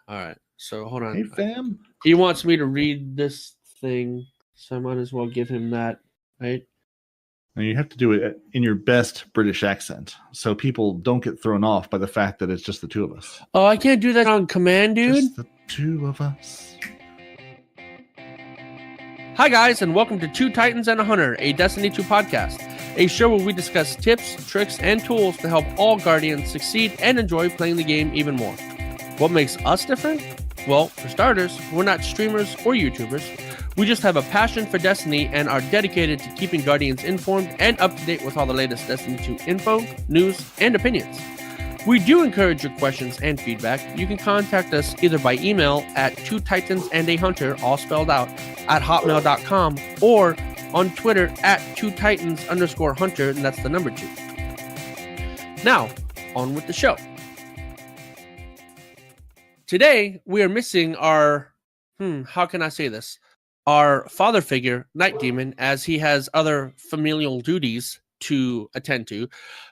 All right. So hold on. Hey, fam. He wants me to read this thing, so I might as well give him that, right? And you have to do it in your best British accent, so people don't get thrown off by the fact that it's just the two of us. Oh, I can't do that on command, dude. Just the two of us. Hi, guys, and welcome to Two Titans and a Hunter, a Destiny 2 podcast, a show where we discuss tips, tricks, and tools to help all Guardians succeed and enjoy playing the game even more. What makes us different? Well, for starters, we're not streamers or YouTubers. We just have a passion for Destiny and are dedicated to keeping Guardians informed and up to date with all the latest Destiny 2 info, news, and opinions. We do encourage your questions and feedback. You can contact us either by email at twotitansandahunter, all spelled out, at hotmail.com, or on Twitter at twotitans_hunter, and that's the number 2. Now, on with the show. Today, we are missing our, how can I say this? Our father figure, Nitedemon, as he has other familial duties to attend to.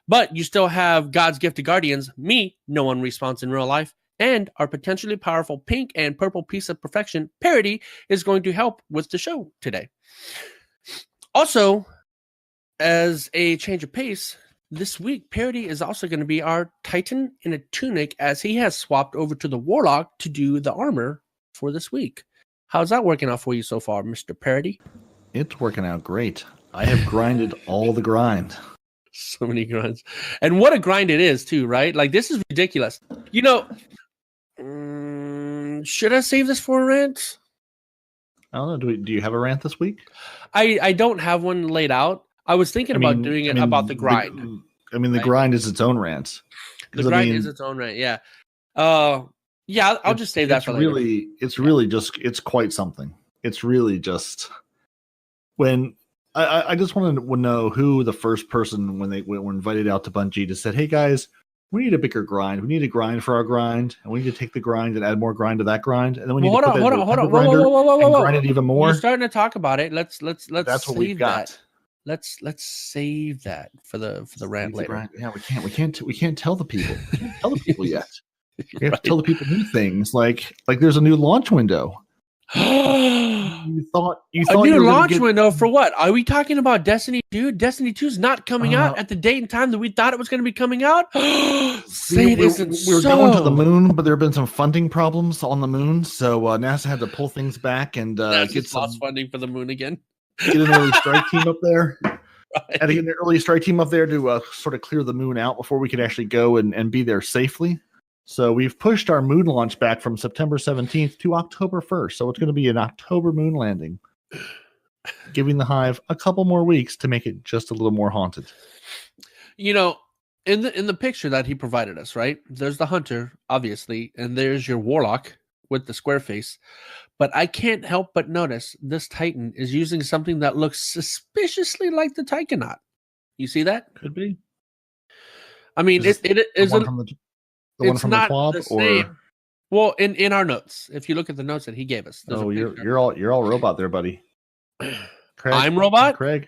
But you still have God's gift to Guardians, me, no one responds in real life, and our potentially powerful pink and purple piece of perfection, Peroty, is going to help with the show today. Also, as a change of pace, this week, Peroty is also going to be our Titan in a tunic, as he has swapped over to the Warlock to do the armor for this week. How's that working out for you so far, Mr. Peroty? It's working out great. I have grinded all the grind. So many grinds. And what a grind it is, too, right? Like, this is ridiculous. You know, should I save this for a rant? I don't know. Do you have a rant this week? I don't have one laid out. I was thinking about doing it about the grind. The grind is its own rant. The grind is its own rant, yeah. Yeah, I'll just save that for later. It's quite something. It's really just when I just want to know who the first person when they were invited out to Bungie to said, "Hey guys, we need a bigger grind. We need a grind for our grind, and we need to take the grind and add more grind to that grind, and then we need to put that into the grinder and grind it even more." You're starting to talk about it. Let's That's what we've got. Let's save that for the rant later. Yeah, we can't tell the people. We can't tell the people yet. We have to tell the people new things, like there's a new launch window. you thought a new launch window for what? Are we talking about Destiny 2? Destiny 2 is not coming out at the date and time that we thought it was going to be coming out. Say it isn't so. We were going to the moon, but there have been some funding problems on the moon, so NASA had to pull things back and get some lost funding for the moon again. Get an early strike team up there. Right. Had to get an early strike team up there to sort of clear the moon out before we could actually go and be there safely. So we've pushed our moon launch back from September 17th to October 1st. So it's going to be an October moon landing, giving the Hive a couple more weeks to make it just a little more haunted. You know, in the picture that he provided us, right? There's the Hunter, obviously, and there's your Warlock with the square face. But I can't help but notice this Titan is using something that looks suspiciously like the Taikonaut. You see that? Could be. I mean, it isn't. The one from the club, or well, in our notes, if you look at the notes that he gave us. Oh, you're all robot there, buddy. Craig, I'm robot, Craig.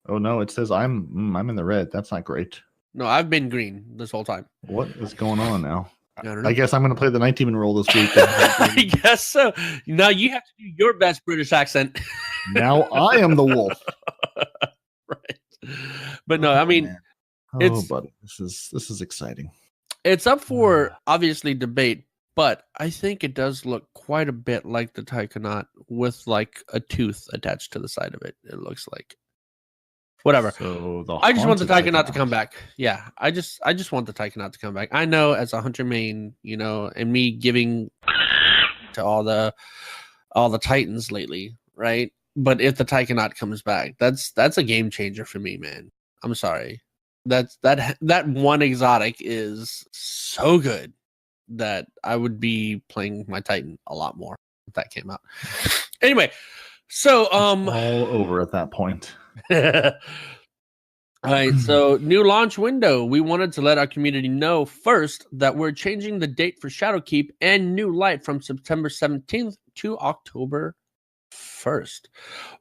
Oh no, it says I'm in the red. That's not great. No, I've been green this whole time. What is going on now? I guess I'm going to play the Nitedemon role this week. I guess so. Now you have to do your best British accent. Now I am the wolf. Right. But no, I mean, buddy, this is exciting. It's up for obviously debate, but I think it does look quite a bit like the Taikonaut with like a tooth attached to the side of it. It looks like whatever. So I just want the Taikonaut to come back. Yeah, I just want the Taikonaut to come back. I know as a Hunter main, you know, and me giving to all the Titans lately, right? But if the Taikonaut comes back, that's a game changer for me, man. I'm sorry. That one exotic is so good that I would be playing my Titan a lot more if that came out. Anyway, so all over at that point. All right, so new launch window. We wanted to let our community know first that we're changing the date for Shadowkeep and New Light from September 17th to October 1st.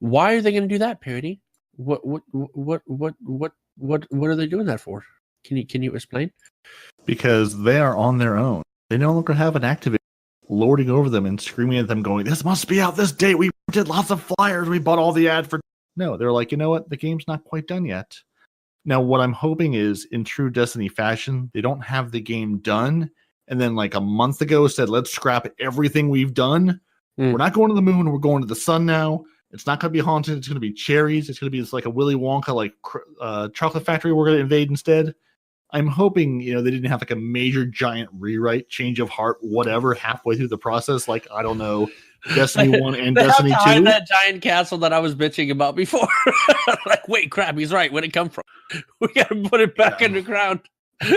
Why are they going to do that, Peroty? What are they doing that for? Can you explain? Because they are on their own. They no longer have an activation lording over them and screaming at them, going, "This must be out this date. We did lots of flyers. We bought all the ad for." No, they're like, you know what? The game's not quite done yet. Now, what I'm hoping is, in true Destiny fashion, they don't have the game done and then like a month ago said, let's scrap everything we've done. We're not going to the moon. We're going to the sun now. It's not going to be haunted. It's going to be cherries. It's going to be like a Willy Wonka, like chocolate factory we're going to invade instead. I'm hoping, they didn't have like a major giant rewrite, change of heart, whatever, halfway through the process. Like, I don't know, Destiny 1 and Destiny 2. That giant castle that I was bitching about before. Like, wait, crap, he's right. Where'd it come from? We got to put it back underground.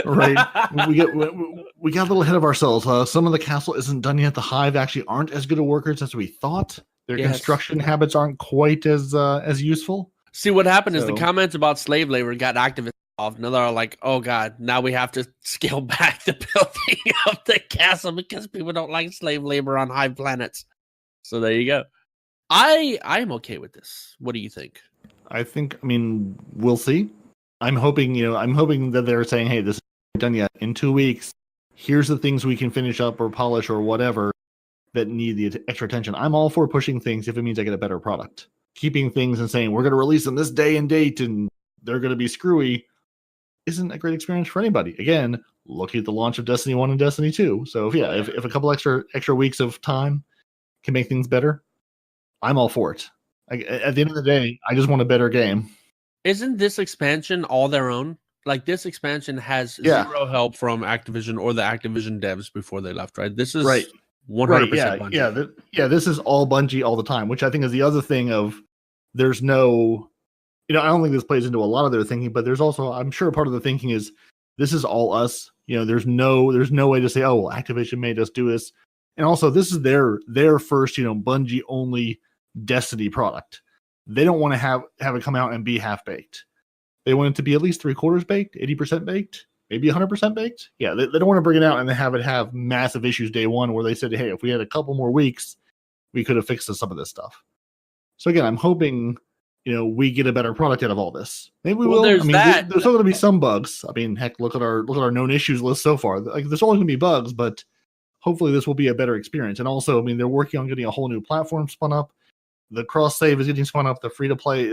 Right. We got a little ahead of ourselves. Some of the castle isn't done yet. The Hive actually aren't as good of workers as we thought. Their construction habits aren't quite as useful. See, what happened is the comments about slave labor got activists involved. Now they're like, oh God, now we have to scale back the building of the castle because people don't like slave labor on Hive planets. So there you go. I'm okay with this. What do you think? I mean, we'll see. I'm hoping that they're saying, hey, this isn't done yet. In 2 weeks, here's the things we can finish up or polish or whatever that need the extra attention. I'm all for pushing things if it means I get a better product. Keeping things and saying we're going to release them this day and date and they're going to be screwy isn't a great experience for anybody. Again, look at the launch of Destiny 1 and Destiny 2. So if a couple extra weeks of time can make things better, I'm all for it. At the end of the day, I just want a better game. Isn't this expansion all their own? Like, this expansion has zero help from Activision or the Activision devs before they left, right? This is 100% Bungie. This is all Bungie all the time, which I think is the other thing of there's no, I don't think this plays into a lot of their thinking, but there's also, I'm sure part of the thinking is this is all us. There's no way to say, oh, well, Activision made us do this. And also, this is their first, Bungie only Destiny product. They don't want to have it come out and be half baked. They want it to be at least 3/4 baked, 80% baked, maybe 100% baked. Yeah, they don't want to bring it out and have it have massive issues day one where they said, hey, if we had a couple more weeks, we could have fixed some of this stuff. So again, I'm hoping, we get a better product out of all this. Maybe we will. There's that. There's still going to be some bugs. I mean, heck, look at our known issues list so far. Like, there's always going to be bugs, but hopefully this will be a better experience. And also, I mean, they're working on getting a whole new platform spun up. The cross save is getting spun up. The free to play,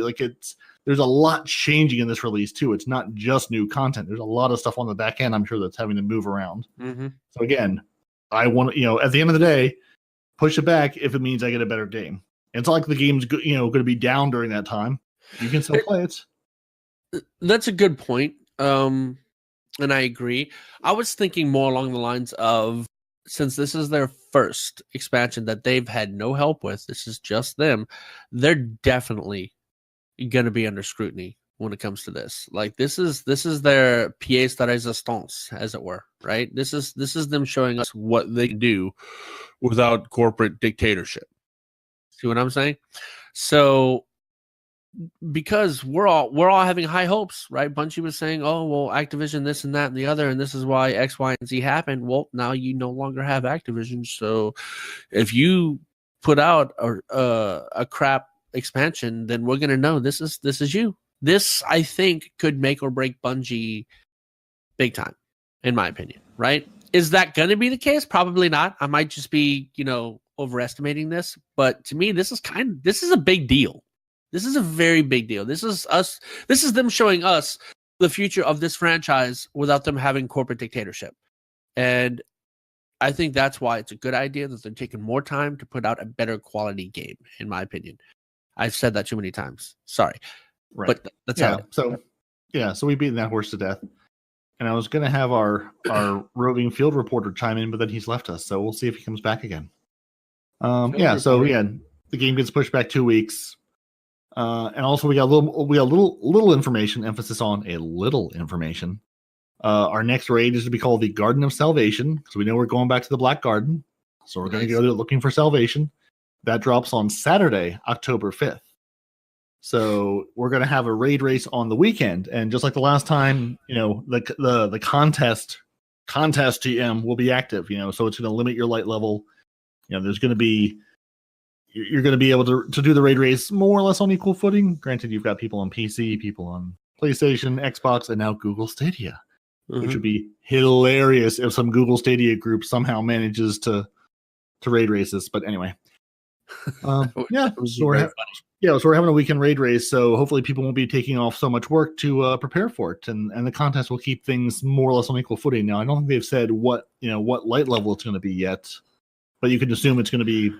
there's a lot changing in this release too. It's not just new content. There's a lot of stuff on the back end, I'm sure, that's having to move around. Mm-hmm. So again, I want to, at the end of the day, push it back if it means I get a better game. It's not like the game's going to be down during that time. You can still play it. That's a good point. And I agree. I was thinking more along the lines of, since this is their first expansion that they've had no help with, this is just them, they're definitely going to be under scrutiny when it comes to this. Like, this is their pièce de résistance, as it were, right? This is them showing us what they can do without corporate dictatorship. See what I'm saying? So, because we're all having high hopes, right? Bungie was saying, oh, well, Activision, this and that and the other, and this is why X, Y, and Z happened. Well, now you no longer have Activision. So if you put out a crap expansion, then we're going to know this is you. This, I think, could make or break Bungie big time, in my opinion, right? Is that going to be the case? Probably not. I might just be, overestimating this. But to me, this is a big deal. This is a very big deal. This is them showing us the future of this franchise without them having corporate dictatorship. And I think that's why it's a good idea that they're taking more time to put out a better quality game, in my opinion. I've said that too many times. Sorry. Right. But that's how so we beat that horse to death. And I was going to have our roving field reporter chime in, but then he's left us. So we'll see if he comes back again. The game gets pushed back 2 weeks. And also we got a little information, emphasis on a little information. Our next raid is to be called the Garden of Salvation, because we know we're going back to the Black Garden. So we're going to go there looking for salvation. That drops on Saturday, October 5th. So we're going to have a raid race on the weekend. And just like the last time, the contest TM will be active, so it's going to limit your light level. There's going to be, you're going to be able to do the raid race more or less on equal footing. Granted, you've got people on PC, people on PlayStation, Xbox, and now Google Stadia, which would be hilarious if some Google Stadia group somehow manages to to raid races. But anyway, It was very funny. so we're having a weekend raid race. So hopefully people won't be taking off so much work to prepare for it, and the contest will keep things more or less on equal footing. Now I don't think they've said what light level it's going to be yet, but you can assume it's going to be.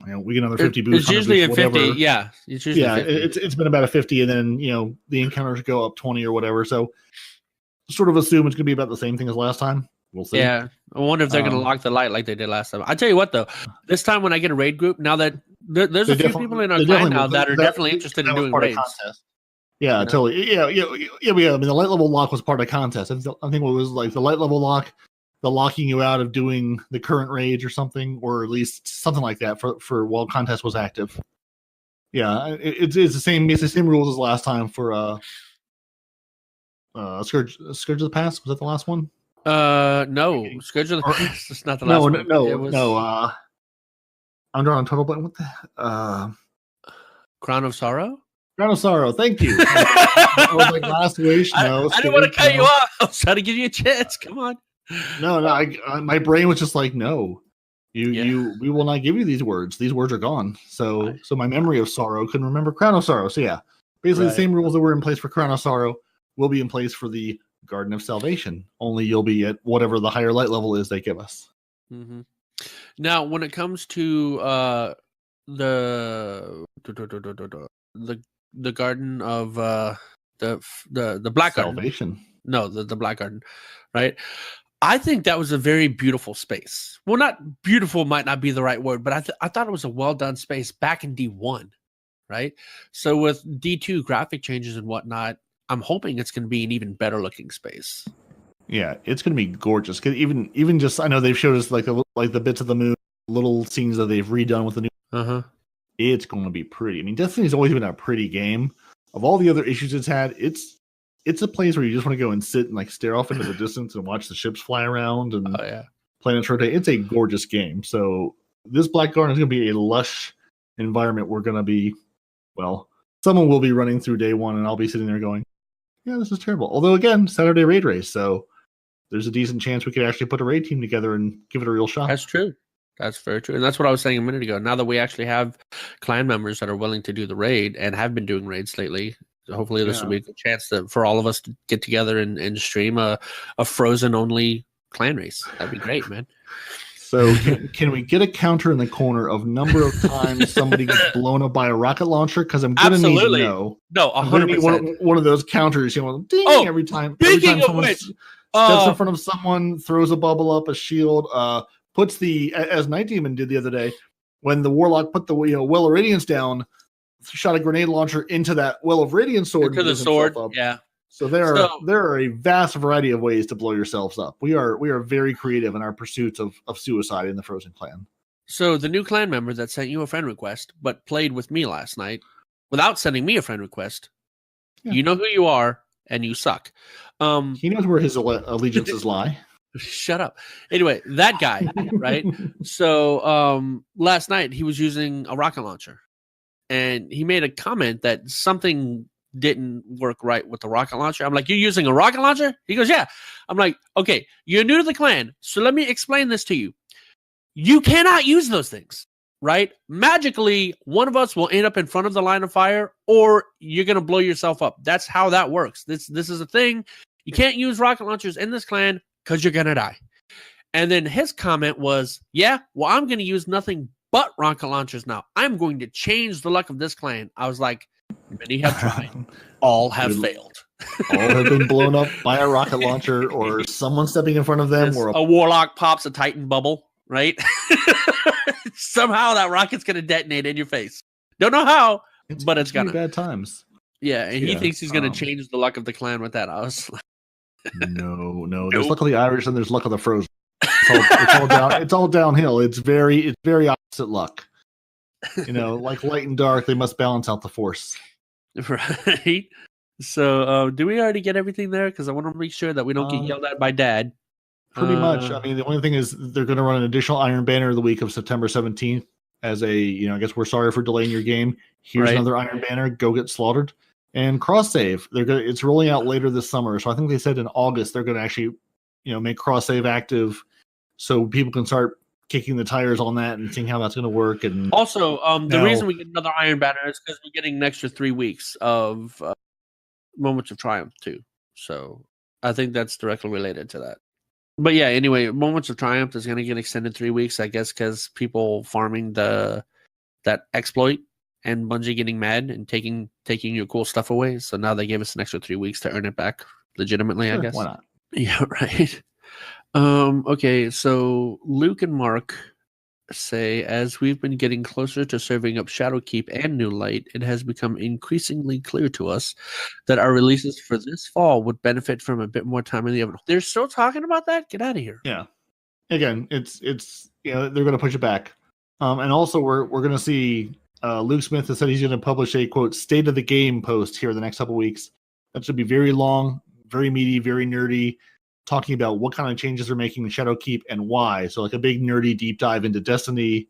We get another 50 boosts. It's usually boosts, a 50. Yeah. It's usually 50. It's been about a 50, and then the encounters go up 20 or whatever. So sort of assume it's going to be about the same thing as last time. We'll see. Yeah. I wonder if they're going to lock the light like they did last time. I tell you what, though, this time when I get a raid group, now that there's a few people in our clan now that are definitely interested in doing raids. Yeah, totally. Yeah. I mean, the light level lock was part of the contest. I think what was like the light level lock, the locking you out of doing the current raids or something, or at least something like that for while contest was active. Yeah, it's the same. It's the same rules as last time for Scourge of the Past. Was that the last one? No, Scourge of the Past. It's not the last one. No. I'm drawing a total blank. What the? Crown of Sorrow. Crown of Sorrow. Thank you. I was like Last Wish. No, I didn't want to cut you off. I was trying to give you a chance. Come on. No. My brain was just like, no. We will not give you these words. These words are gone. So my memory of sorrow couldn't remember Crown of Sorrow. So yeah, basically the same rules that were in place for Crown of Sorrow will be in place for the Garden of Salvation. Only you'll be at whatever the higher light level is they give us. Mm-hmm. Now, when it comes to the Garden of the Black Salvation. Garden. No, the Black Garden, right? I think that was a very beautiful space. Well, not beautiful might not be the right word, but I thought it was a well done space back in D1, right? So with D2 graphic changes and whatnot, I'm hoping it's going to be an even better looking space. Yeah, it's going to be gorgeous. 'Cause even just I know they've showed us like the bits of the moon, little scenes that they've redone with the new. It's going to be pretty. I mean, Destiny's always been a pretty game. Of all the other issues it's had, it's a place where you just want to go and sit and like stare off into the distance and watch the ships fly around and planets rotate. It's a gorgeous game. So this Black Garden is going to be a lush environment. We're going to be, well, someone will be running through day one, and I'll be sitting there going, yeah, this is terrible. Although again, Saturday raid race, so there's a decent chance we could actually put a raid team together and give it a real shot. That's true. That's very true. And that's what I was saying a minute ago. Now that we actually have clan members that are willing to do the raid and have been doing raids lately, hopefully this will be a good chance for all of us to get together and stream a frozen only clan race. That'd be great, man. So can we get a counter in the corner of number of times somebody gets blown up by a rocket launcher? Because I'm going to need to know. No, 100%. One of those counters, ding every time. Someone steps in front of someone, throws a bubble up, a shield, puts as Nitedemon did the other day, when the Warlock put the Well of Radiance down, shot a grenade launcher into that Well of Radiance sword. Into the sword, yeah. So there are a vast variety of ways to blow yourselves up. We are very creative in our pursuits of suicide in the Frozen Clan. So the new clan member that sent you a friend request, but played with me last night, without sending me a friend request, you know who you are, and you suck. He knows where his allegiances lie. Shut up. Anyway, that guy, right? So last night he was using a rocket launcher, and he made a comment that something didn't work right with the rocket launcher. I'm like, you're using a rocket launcher? He goes, yeah. I'm like, okay, you're new to the clan, so let me explain this to you. You cannot use those things, right? Magically, one of us will end up in front of the line of fire, or you're going to blow yourself up. That's how that works. This is a thing. You can't use rocket launchers in this clan because you're going to die. And then his comment was, yeah, well, I'm going to use nothing but rocket launchers now. I'm going to change the luck of this clan. I was like, many have tried. All have failed. All have been blown up by a rocket launcher or someone stepping in front of them. Or a Warlock pops a Titan bubble, right? Somehow that rocket's going to detonate in your face. Don't know how, but it's going to. Bad times. Yeah, and he thinks he's going to change the luck of the clan with that. I was like, no. There's luck of the Irish and there's luck of the Frozen. It's all downhill. It's very opposite luck. Like light and dark, they must balance out the force. Right. So, do we already get everything there? Because I want to make sure that we don't get yelled at by Dad. Pretty much. I mean, the only thing is they're going to run an additional Iron Banner the week of September 17th as a, I guess we're sorry for delaying your game. Here's another Iron Banner. Go get slaughtered. And cross save. It's rolling out later this summer. So I think they said in August they're going to actually, make cross save active, so people can start kicking the tires on that and seeing how that's going to work. And also, the reason we get another Iron Banner is because we're getting an extra 3 weeks of Moments of Triumph too. So I think that's directly related to that. But yeah, anyway, Moments of Triumph is going to get extended 3 weeks, I guess, because people farming that exploit and Bungie getting mad and taking your cool stuff away. So now they gave us an extra 3 weeks to earn it back legitimately, sure, I guess. Why not? Yeah, right. Okay, so Luke and Mark say, as we've been getting closer to serving up Shadowkeep and New Light, it has become increasingly clear to us that our releases for this fall would benefit from a bit more time in the oven. They're still talking about that? Get out of here. Yeah. Again, it's they're going to push it back. And also we're going to see Luke Smith has said he's going to publish a quote state of the game post here the next couple weeks. That should be very long, very meaty, very nerdy, talking about what kind of changes they're making in Shadowkeep and why. So like a big nerdy deep dive into Destiny,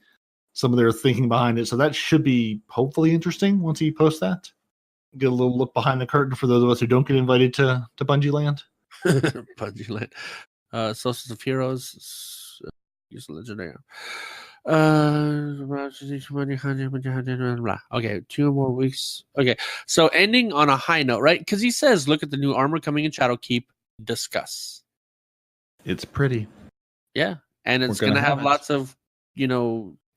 some of their thinking behind it. So that should be hopefully interesting once he posts that. Get a little look behind the curtain for those of us who don't get invited to Bungie Land. Bungie Land. Solstice of Heroes. Use legendary. Okay, 2 more weeks. Okay, so ending on a high note, right? Because he says, look at the new armor coming in Shadowkeep. Discuss. It's pretty. Yeah, and it's going to have lots of,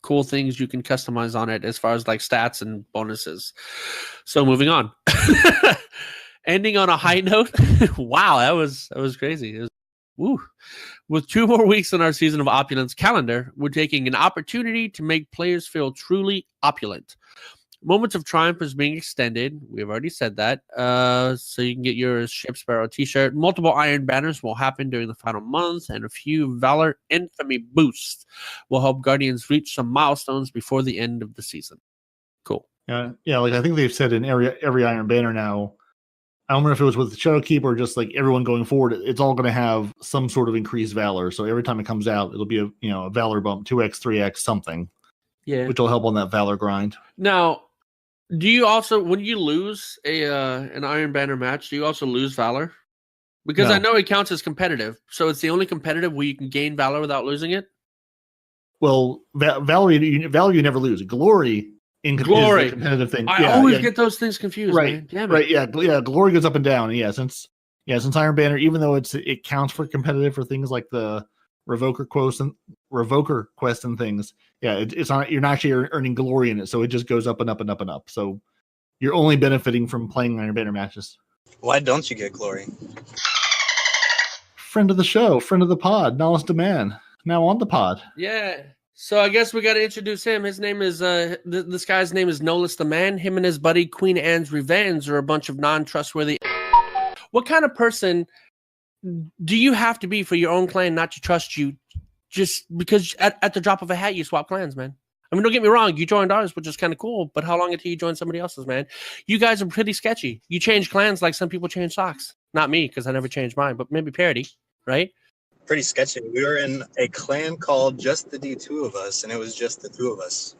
cool things you can customize on it as far as like stats and bonuses. So moving on. Ending on a high note. Wow, that was crazy. It was, woo. With 2 more weeks on our Season of Opulence calendar, we're taking an opportunity to make players feel truly opulent. Moments of Triumph is being extended. We've already said that. So you can get your Ship Sparrow t-shirt. Multiple Iron Banners will happen during the final month, and a few Valor Infamy boosts will help Guardians reach some milestones before the end of the season. Cool. Yeah, like I think they've said in every Iron Banner now, I don't remember if it was with Shadowkeep or just like everyone going forward, it's all going to have some sort of increased Valor. So every time it comes out, it'll be a Valor bump, 2x, 3x, something. Yeah. Which will help on that Valor grind. Now, do you also, when you lose an Iron Banner match, do you also lose Valor? Because I know it counts as competitive. So it's the only competitive where you can gain Valor without losing it? Well, Valor you never lose. Glory is the competitive thing. I always get those things confused, right? Man. Damn it. Right, yeah. Glory goes up and down. Yeah, since Iron Banner, even though it counts for competitive for things like the Revoker quest and things. Yeah, it's not. You're not actually earning glory in it, so it just goes up and up and up and up. So you're only benefiting from playing Iron Banner matches. Why don't you get glory? Friend of the show, friend of the pod, Nitedemon, now on the pod. Yeah. So I guess we got to introduce him. His name is this guy's name is Nitedemon. Him and his buddy Queen Anne's Revenge are a bunch of non-trustworthy. What kind of person do you have to be for your own clan not to trust you? Just because at the drop of a hat you swap clans, man. I mean, don't get me wrong. You joined ours, which is kind of cool. But how long until you join somebody else's, man? You guys are pretty sketchy. You change clans like some people change socks. Not me, because I never changed mine. But maybe Peroty, right? Pretty sketchy. We were in a clan called Just the D2 of Us, and it was just the 2 of us.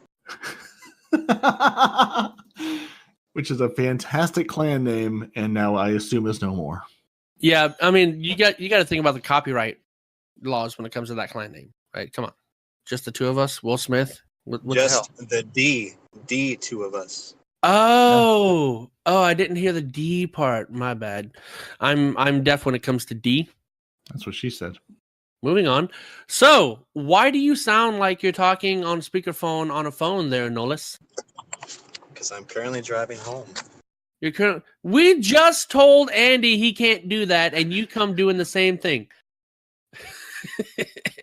Which is a fantastic clan name, and now I assume is no more. Yeah, I mean, you got to think about the copyright laws when it comes to that clan name, right? Come on, just the 2 of us. Will Smith. What just the hell? the 2 of us. Oh, I didn't hear the D part. My bad. I'm deaf when it comes to D. That's what she said. Moving on. So, why do you sound like you're talking on speakerphone on a phone there, Nollis? Because I'm currently driving home. We just told Andy he can't do that, and you come doing the same thing.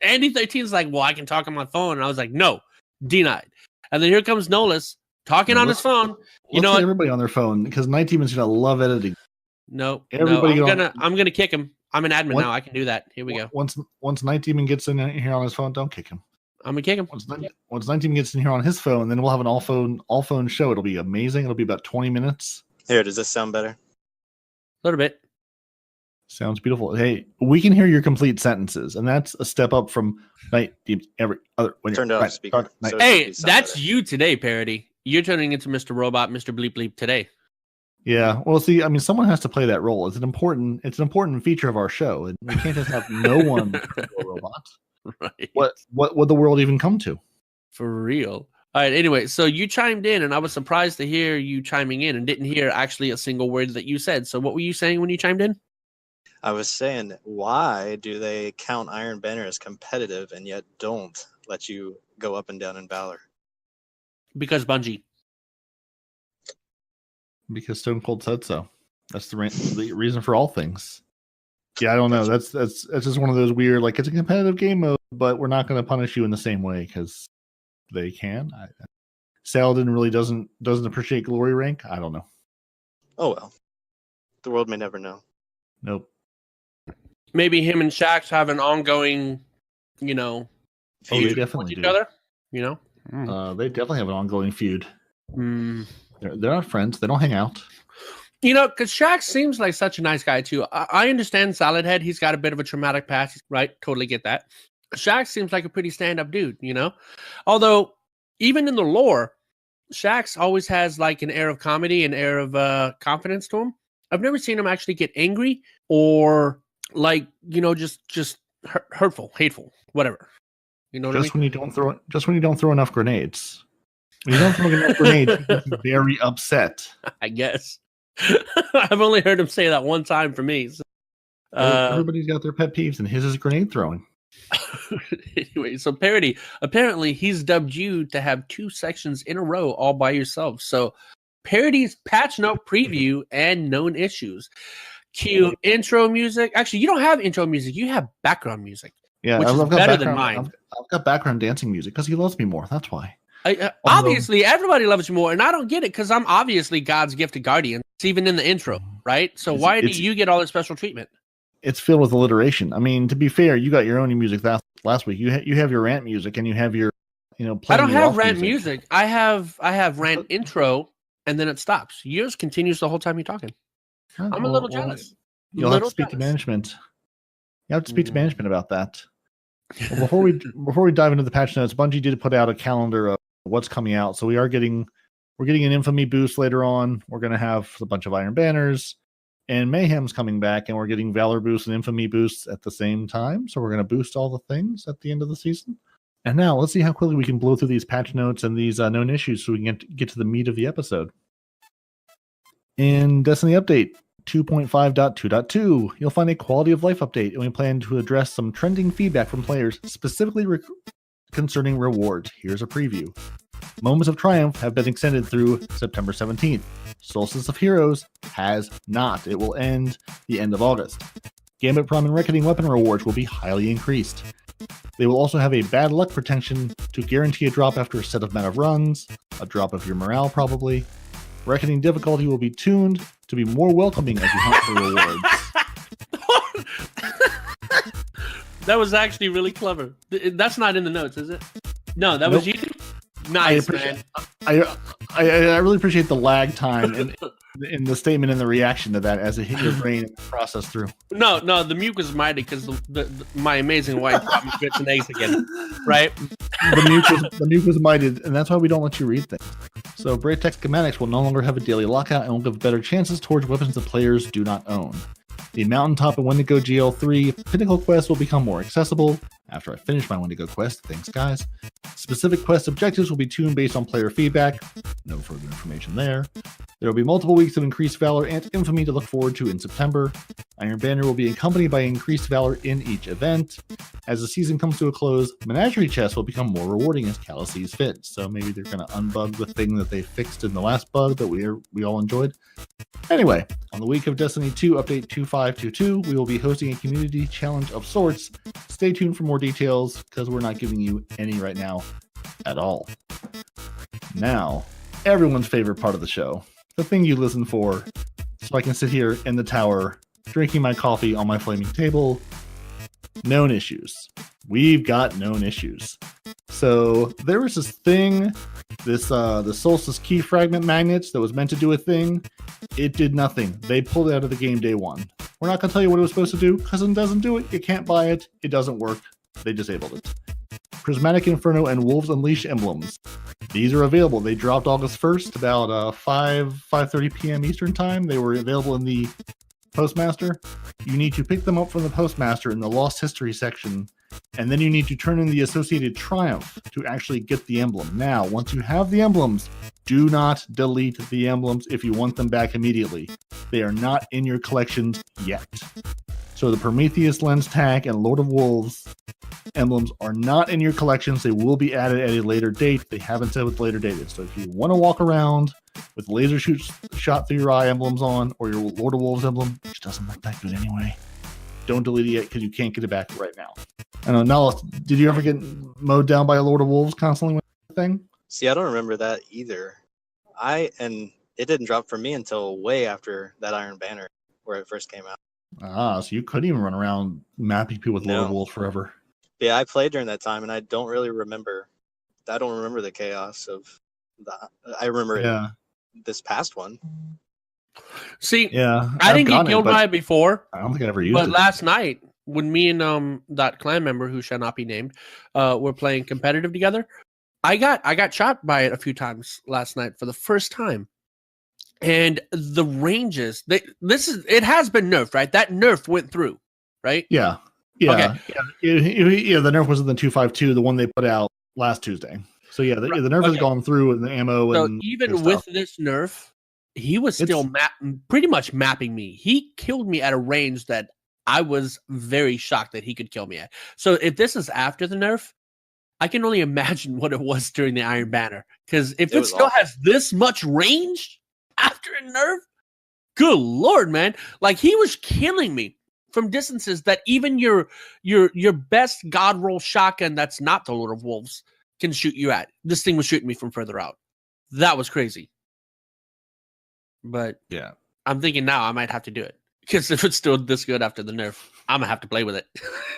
Andy 13 is like, well, I can talk on my phone. And I was like, no, denied. And then here comes Nollis talking on his phone. You know, everybody on their phone, because Nitedemon's gonna love editing. No, I'm gonna kick him. I'm an admin now. I can do that. Here we go. Once Nitedemon gets in here on his phone, don't kick him. I'm gonna kick him. Once Nitedemon gets in here on his phone, then we'll have an all phone show. It'll be amazing. It'll be about 20 minutes. Here, does this sound better? A little bit. Sounds beautiful. Hey, we can hear your complete sentences, and that's a step up from every other. When turned off speaker. So hey, that's better. You today, Peroty. You're turning into Mr. Robot, Mr. Bleep Bleep today. Yeah, well, see, I mean, someone has to play that role. It's an important feature of our show, and we can't just have no one a robot. Right. What would the world even come to? For real. All right. Anyway, so you chimed in, and I was surprised to hear you chiming in, and didn't hear actually a single word that you said. So, what were you saying when you chimed in? I was saying, why do they count Iron Banner as competitive and yet don't let you go up and down in Valor? Because Bungie. Because Stone Cold said so. That's the reason for all things. Yeah, I don't know. That's just one of those weird, like, it's a competitive game mode, but we're not going to punish you in the same way because they can. Saladin really doesn't appreciate glory rank. I don't know. Oh well, the world may never know. Nope. Maybe him and Shax have an ongoing, you know, They feud definitely with each do. other. You know, They definitely have an ongoing feud. Mm. They're not friends. They don't hang out. You know, because Shax seems like such a nice guy too. I understand Salad Head. He's got a bit of a traumatic past, right? Totally get that. Shax seems like a pretty stand-up dude, you know? Although, even in the lore, Shax always has like an air of comedy, an air of confidence to him. I've never seen him actually get angry or like, you know, just hurtful, hateful, whatever. You know what I mean? When you don't throw enough grenades. When you don't throw enough grenades, he gets very upset. I guess. I've only heard him say that one time for me. So, everybody's got their pet peeves, and his is grenade throwing. Anyway, so Peroty, apparently he's dubbed you to have 2 sections in a row all by yourself. So Peroty's patch note preview and known issues. Cue intro music. Actually, you don't have intro music. You have background music. Yeah, which is better than mine. I've got background dancing music because he loves me more. That's why. Obviously, everybody loves you more, and I don't get it because I'm obviously God's gifted guardian. It's even in the intro, right? So why do you get all this special treatment? It's filled with alliteration. I mean, to be fair, you got your own music last week. You have your rant music, and you have your, I don't have rant music. I have rant intro, and then it stops. Yours continues the whole time you're talking. I'm a little jealous. You'll have to speak to management. You have to speak to management about that. Well, before we dive into the patch notes, Bungie did put out a calendar of what's coming out. So we're getting an Infamy boost later on. We're going to have a bunch of Iron Banners, and Mayhem's coming back, and we're getting Valor boosts and Infamy boosts at the same time. So we're going to boost all the things at the end of the season. And now let's see how quickly we can blow through these patch notes and these known issues so we can get to the meat of the episode. In Destiny Update 2.5.2.2, you'll find a quality of life update, and we plan to address some trending feedback from players, specifically concerning rewards. Here's a preview. Moments of Triumph have been extended through September 17th. Solstice of Heroes has not. It will end the end of August. Gambit Prime and Reckoning weapon rewards will be highly increased. They will also have a bad luck protection to guarantee a drop after a set amount of runs, a drop of your morale probably. Reckoning difficulty will be tuned to be more welcoming as you hunt for rewards. That was actually really clever. That's not in the notes, is it? No, that was you? Nice, man. I really appreciate the lag time in the statement and the reaction to that as it hit your brain and process through. No, the mute was mighty because my amazing wife brought me grits and eggs again, right? The mute was mighty, and that's why we don't let you read things. So Braytech schematics will no longer have a daily lockout and will give better chances towards weapons that players do not own. The Mountaintop and Wendigo GL3 Pinnacle quest will become more accessible after I finish my Wendigo quest. Thanks, guys. Specific quest objectives will be tuned based on player feedback. No further information there. There will be multiple weeks of increased Valor and Infamy to look forward to in September. Iron Banner will be accompanied by increased Valor in each event. As the season comes to a close, Menagerie chests will become more rewarding as Calla sees fit. So maybe they're going to unbug the thing that they fixed in the last bug that we all enjoyed. Anyway, on the week of Destiny 2 Update 2.5.2.2, we will be hosting a community challenge of sorts. Stay tuned for more details, because we're not giving you any right now at all. Now, everyone's favorite part of the show. The thing you listen for, so I can sit here in the tower, drinking my coffee on my flaming table. Known issues. We've got known issues. So there was this thing, the Solstice key fragment magnets that was meant to do a thing. It did nothing. They pulled it out of the game day one. We're not going to tell you what it was supposed to do, because it doesn't do it. You can't buy it. It doesn't work. They disabled it. Prismatic Inferno and Wolves Unleashed emblems. These are available. They dropped August 1st, about 5:30 p.m. Eastern time. They were available in the Postmaster. You need to pick them up from the Postmaster in the Lost History section and then you need to turn in the associated triumph to actually get the emblem. Now, once you have the emblems, do not delete the emblems if you want them back immediately. They are not in your collections yet. So the Prometheus lens tag and Lord of Wolves emblems are not in your collections. They will be added at a later date. They haven't said what the later date is. So if you want to walk around with laser shot through your eye emblems on, or your Lord of Wolves emblem, which doesn't look that good anyway, don't delete it yet because you can't get it back right now. I don't know, Nollis, did you ever get mowed down by a Lord of Wolves constantly with that thing? See, I don't remember that either. And it didn't drop for me until way after that Iron Banner, where it first came out. So you couldn't even run around mapping people with Lord of Wolves forever. Yeah, I played during that time, and I don't really remember. I don't remember the chaos of that. I remember it, this past one. See, yeah, I didn't get killed by it before. I don't think I ever used it. But last night, when me and that clan member who shall not be named were playing competitive together, I got shot by it a few times last night for the first time. And the ranges, it has been nerfed, right? That nerf went through, right? Yeah. Okay. Yeah, the nerf was in the 252, the one they put out last Tuesday. So yeah, the nerf has gone through, and the ammo. So and even with this nerf, he was still pretty much mapping me. He killed me at a range that I was very shocked that he could kill me at. So if this is after the nerf, I can only imagine what it was during the Iron Banner. Because if it still has this much range after a nerf, good lord, man! Like, he was killing me from distances that even your best god roll shotgun that's not the Lord of Wolves can shoot you at. This thing was shooting me from further out. That was crazy. But yeah, I'm thinking now I might have to do it, because if it's still this good after the nerf, I'm gonna have to play with it.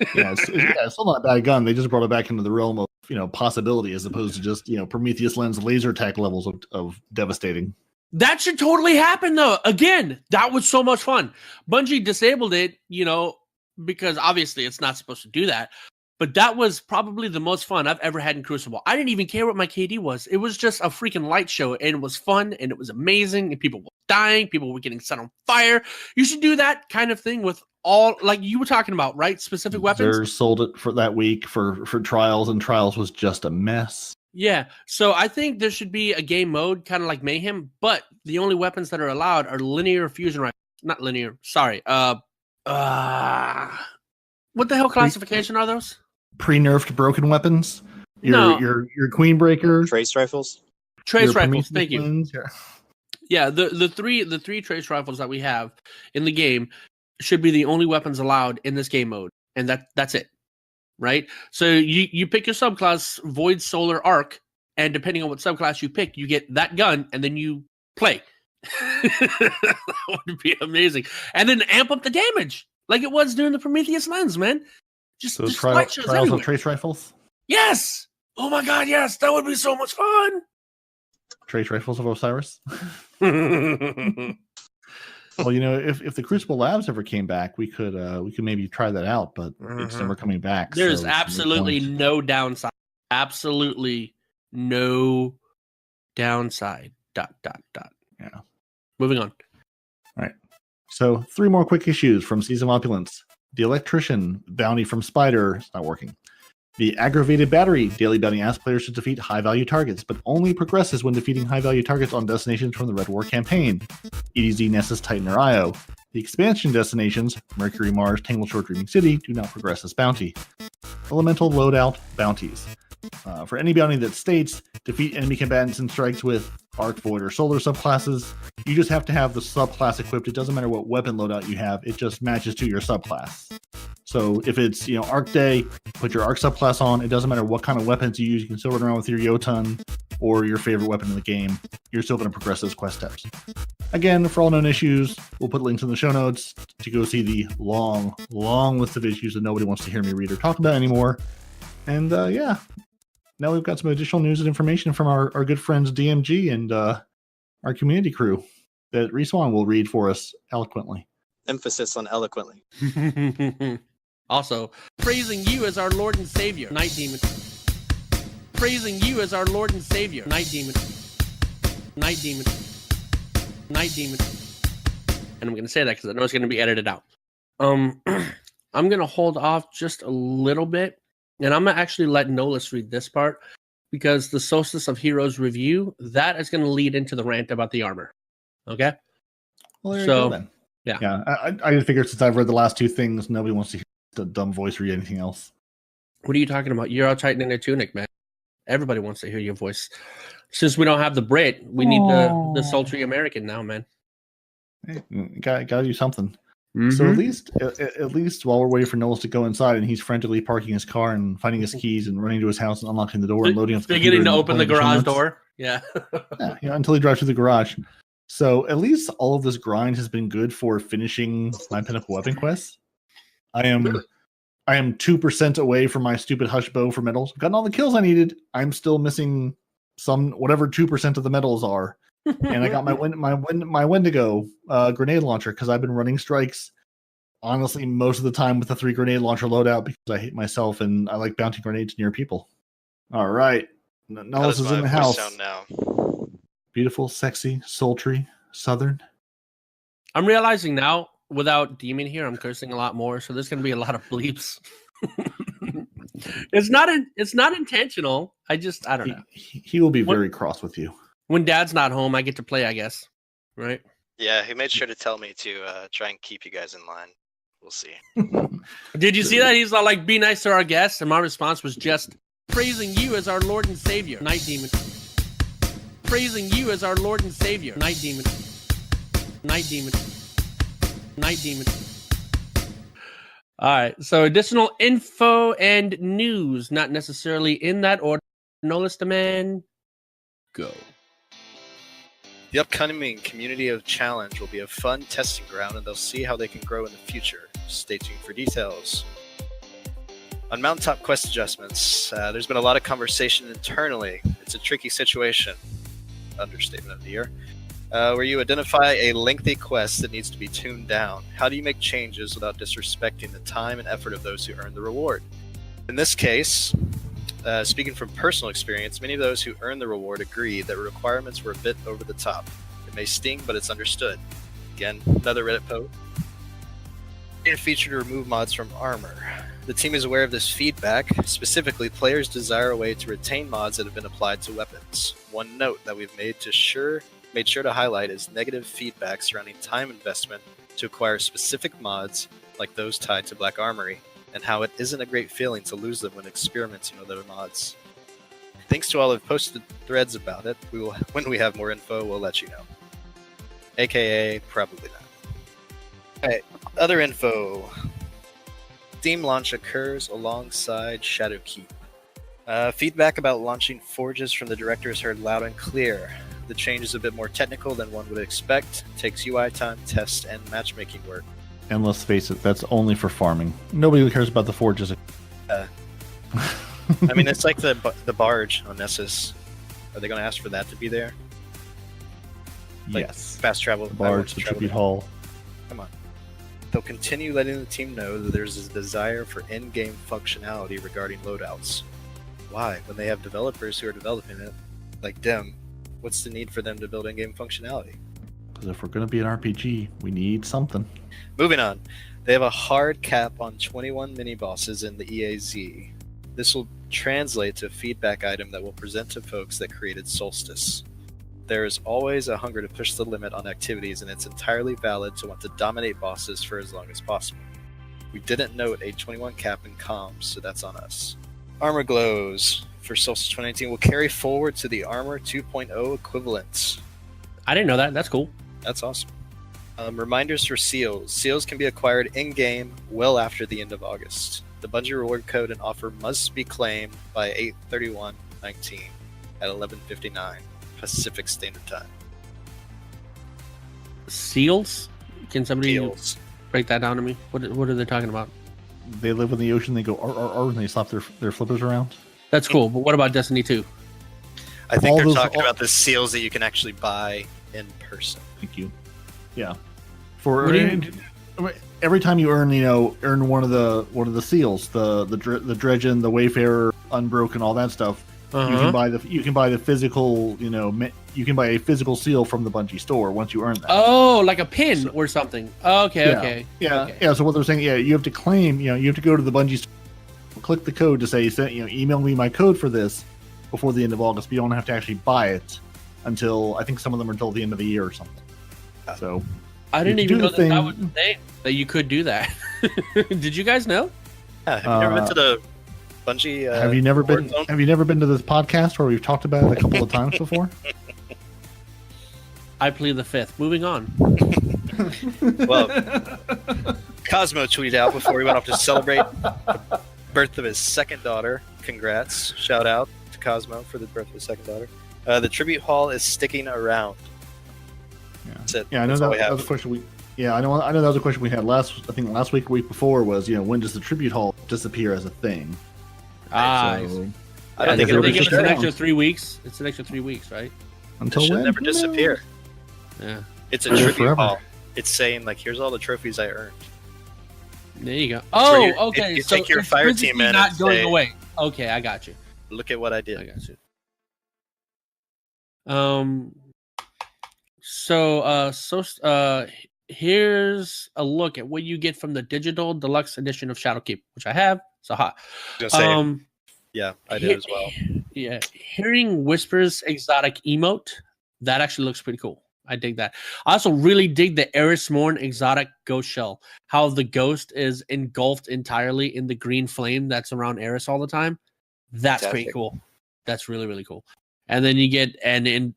it's still not a bad gun. They just brought it back into the realm of possibility, as opposed to just Prometheus lens laser attack levels of devastating. That should totally happen, though. Again, that was so much fun. Bungie disabled it, because obviously it's not supposed to do that. But that was probably the most fun I've ever had in Crucible. I didn't even care what my KD was. It was just a freaking light show, and it was fun, and it was amazing, and people were dying. People were getting set on fire. You should do that kind of thing with all, like you were talking about, right? Specific weapons. They sold it for that week for trials, and trials was just a mess. Yeah, so I think there should be a game mode, kind of like Mayhem, but the only weapons that are allowed are linear fusion rifles. Not linear, sorry. What the hell classification are those? Pre-nerfed broken weapons? Your Queen Breaker? Trace rifles? Trace rifles, thank you. Yeah, the three trace rifles that we have in the game should be the only weapons allowed in this game mode, and that's it. Right? So you pick your subclass, Void, Solar, Arc, and depending on what subclass you pick, you get that gun, and then you play. That would be amazing. And then amp up the damage, like it was during the Prometheus lens, man. Just trials of trace rifles? Yes! Oh my god, yes! That would be so much fun! Trace rifles of Osiris? Well, if the Crucible Labs ever came back, we could maybe try that out, but it's never coming back. There's absolutely no downside. Absolutely no downside. ... Yeah. Moving on. All right. So 3 more quick issues from Season of Opulence. The Electrician bounty from Spider is not working. The Aggravated Battery daily bounty asks players to defeat high-value targets, but only progresses when defeating high-value targets on destinations from the Red War campaign. EDZ, Nessus, Titan, or Io. The expansion destinations, Mercury, Mars, Tangled Shore, Dreaming City, do not progress this bounty. Elemental Loadout Bounties. For any bounty that states, defeat enemy combatants and strikes with Arc, Void, or Solar subclasses, you just have to have the subclass equipped. It doesn't matter what weapon loadout you have, it just matches to your subclass. So if it's Arc Day, put your Arc subclass on. It doesn't matter what kind of weapons you use. You can still run around with your Jotun or your favorite weapon in the game. You're still going to progress those quest steps. Again, for all known issues, we'll put links in the show notes to go see the long list of issues that nobody wants to hear me read or talk about anymore. And now we've got some additional news and information from our good friends DMG and our community crew that Respawn will read for us eloquently. Emphasis on eloquently. Also, praising you as our Lord and Savior, Night Demon. Praising you as our Lord and Savior, Night Demon. Night Demon. Night Demon. And I'm going to say that because I know it's going to be edited out. I'm going to hold off just a little bit And I'm going to actually let Nolis read this part because the Solstice of Heroes review, that is going to lead into the rant about the armor. Okay? Well, there So, you go then. yeah. Yeah, I figured since I've read the last two things, nobody wants to hear the dumb voice read anything else. What are you talking about? You're out tightening a tunic, man. Everybody wants to hear your voice. Since we don't have the Brit, we need the sultry American now, man. Hey, gotta do something. Mm-hmm. So at least while we're waiting for Nolis to go inside, and he's frantically parking his car and finding his keys and running to his house and unlocking the door and loading up the computer beginning to and open the playing garage machine door. Yeah. yeah, until he drives through the garage. So at least all of this grind has been good for finishing my pinnacle weapon quests. I am 2% away from my stupid hush bow for medals. I've gotten all the kills I needed. I'm still missing some whatever 2% of the medals are. And I got my Wendigo grenade launcher because I've been running strikes honestly most of the time with the 3 grenade launcher loadout because I hate myself and I like bouncing grenades near people. All right. Nollis is in the house. Sound now? Beautiful, sexy, sultry, southern. I'm realizing now, without Demon here, I'm cursing a lot more, so there's going to be a lot of bleeps. It's not intentional. I don't know. He will be very cross with you. When Dad's not home, I get to play, I guess. Right? Yeah, he made sure to tell me to try and keep you guys in line. We'll see. Did you see that? He's like, be nice to our guests, and my response was just praising you as our Lord and Savior. Night Demon. Praising you as our Lord and Savior. Night Demon. Night Demon. Night Demon. All right. So additional info and news, not necessarily in that order. Nitedemon, go. The upcoming Community of Challenge will be a fun testing ground, and they'll see how they can grow in the future. Stay tuned for details. On Mountaintop quest adjustments, there's been a lot of conversation internally. It's a tricky situation, understatement of the year, where you identify a lengthy quest that needs to be tuned down. How do you make changes without disrespecting the time and effort of those who earn the reward? In this case, speaking from personal experience, many of those who earn the reward agree that requirements were a bit over the top. It may sting, but it's understood. Again, another Reddit post. A feature to remove mods from armor. The team is aware of this feedback. Specifically, players desire a way to retain mods that have been applied to weapons. One note that we've made sure to highlight is negative feedback surrounding time investment to acquire specific mods like those tied to Black Armory, and how it isn't a great feeling to lose them when experimenting with other mods. Thanks to all who've posted threads about it. When we have more info, we'll let you know. AKA, probably not. Alright, other info. Steam launch occurs alongside Shadowkeep. Feedback about launching forges from the director is heard loud and clear. The change is a bit more technical than one would expect. Takes UI time, test, and matchmaking work. And let's face it, that's only for farming. Nobody cares about the forges. I mean, it's like the barge on Nessus. Are they going to ask for that to be there? Like yes. Fast travel. The barge, the tribute hall. Come on. They'll continue letting the team know that there's a desire for in-game functionality regarding loadouts. Why? When they have developers who are developing it, like them, what's the need for them to build in-game functionality? Because if we're going to be an RPG, we need something. Moving on. They have a hard cap on 21 mini-bosses in the EAZ. This will translate to a feedback item that we'll present to folks that created Solstice. There is always a hunger to push the limit on activities, and it's entirely valid to want to dominate bosses for as long as possible. We didn't note a 21 cap in comms, so that's on us. Armor glows for Solstice 2019 will carry forward to the Armor 2.0 equivalents. I didn't know that. That's cool. That's awesome. Reminders for seals. Seals can be acquired in-game well after the end of August. The Bungie reward code and offer must be claimed by 8/31/19 at 11:59 Pacific Standard Time. Seals? Can somebody Seals. break that down to me? What are they talking about? They live in the ocean, they go and they slap their flippers around. That's cool, but what about Destiny 2? I think they're talking about the seals that you can actually buy in person. Thank you. Yeah. Every time you earn one of the seals, the Dredgen, the Wayfarer, Unbroken, all that stuff, you can buy the physical, you can buy a physical seal from the Bungie store once you earn that. Oh, like a pin or something. Okay. Yeah. So what they're saying, you have to claim, you have to go to the Bungie store, click the code to say, email me my code for this before the end of August. But you don't have to actually buy it until, I think some of them are until the end of the year or something. So I didn't even know that was the thing, that you could do that. Did you guys know? Yeah, have you never been to the Bungie? Have you never been to this podcast where we've talked about it a couple of times before? I plead the fifth. Moving on. Well, Cosmo tweeted out before he went off to celebrate the birth of his second daughter. Congrats. Shout out to Cosmo for the birth of his second daughter. The tribute hall is sticking around. Yeah, I know that was a question I know that was a question we had last week, week before was, when does the tribute hall disappear as a thing? I don't think they give us an extra 3 weeks. It's an extra 3 weeks, right? Until it should never disappear. Yeah. It's a tribute hall. It's saying, like, here's all the trophies I earned. There you go. Oh, okay. You take your fire team in not and going say, away. Okay, I got you. Look at what I did. I got you. Here's a look at what you get from the digital deluxe edition of Shadowkeep, which I have. So hot. Yeah, I did as well. Yeah, hearing Whispers exotic emote, that actually looks pretty cool. I dig that. I also really dig the Eris Morn exotic ghost shell. How the ghost is engulfed entirely in the green flame that's around Eris all the time. That's pretty cool. That's really, really cool. And then you get a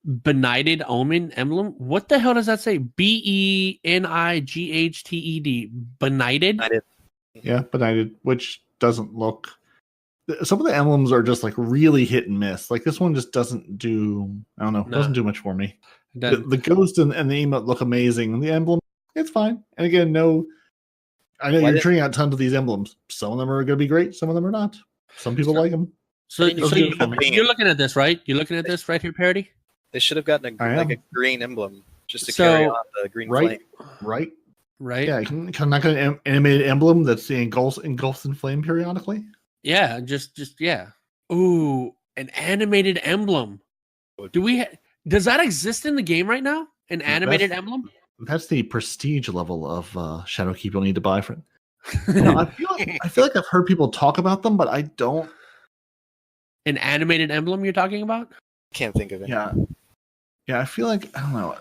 Benighted Omen emblem. What the hell does that say? Benighed. Benighted? Yeah, Benighted, which doesn't look... Some of the emblems are just like really hit and miss. Like this one just doesn't do... I don't know. Doesn't do much for me. The ghost and the emote look amazing. And the emblem, it's fine. And again, I know you're turning out tons of these emblems. Some of them are going to be great. Some of them are not. Some people like them. So you're looking at this, right? You're looking at this right here, Peroty? They should have gotten a green emblem just to carry on the green flame. Right. Yeah, can I get an animated emblem that's engulfs in flame periodically? Yeah, just yeah. Ooh, an animated emblem. Does that exist in the game right now? An animated emblem? That's the prestige level of Shadowkeep you'll need to buy for it. I feel like I've heard people talk about them, but I don't. An animated emblem you're talking about? Can't think of it. Yeah, I feel like, I don't know.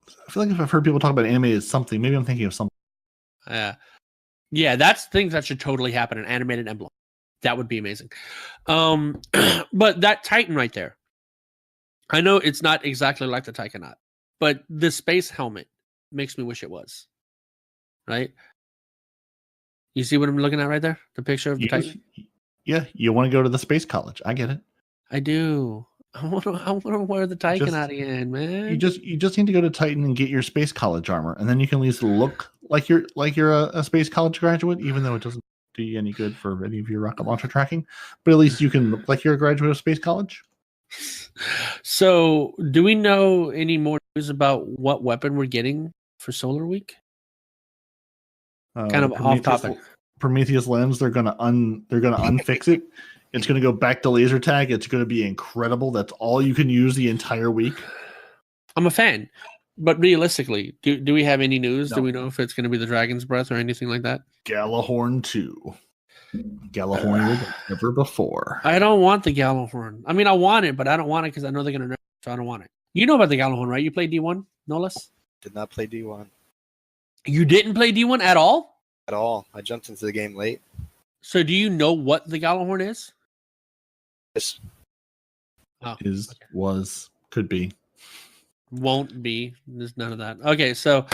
I feel like if I've heard people talk about animated something, maybe I'm thinking of something. Yeah, that's things that should totally happen. An animated emblem. That would be amazing. But that Titan right there, I know it's not exactly like the Taikanaut, but the space helmet makes me wish it was. Right? You see what I'm looking at right there? The picture of the Titan? Yeah, you want to go to the space college. I get it. I do. I want to wear the Taikanaut again, man. You just need to go to Titan and get your space college armor, and then you can at least look like you're a space college graduate, even though it doesn't do you any good for any of your rocket launcher tracking. But at least you can look like you're a graduate of space college. So, do we know any more news about what weapon we're getting for Solar Week? Kind of off topic. Prometheus lens. They're gonna unfix it. It's gonna go back to laser tag. It's gonna be incredible. That's all you can use the entire week. I'm a fan, but realistically, do we have any news? No. Do we know if it's going to be the Dragon's Breath or anything like that? Galahorn 2. Galahorn never before. I don't want the Galahorn. I mean, I want it, but I don't want it because I know they're going to nerf it, so I don't want it. You know about the Galahorn, right? You played D1, Nollis? Did not play D1. You didn't play D1 at all? At all. I jumped into the game late. So do you know what the Galahorn is? Yes. Oh, Could be. Won't be. There's none of that. Okay, so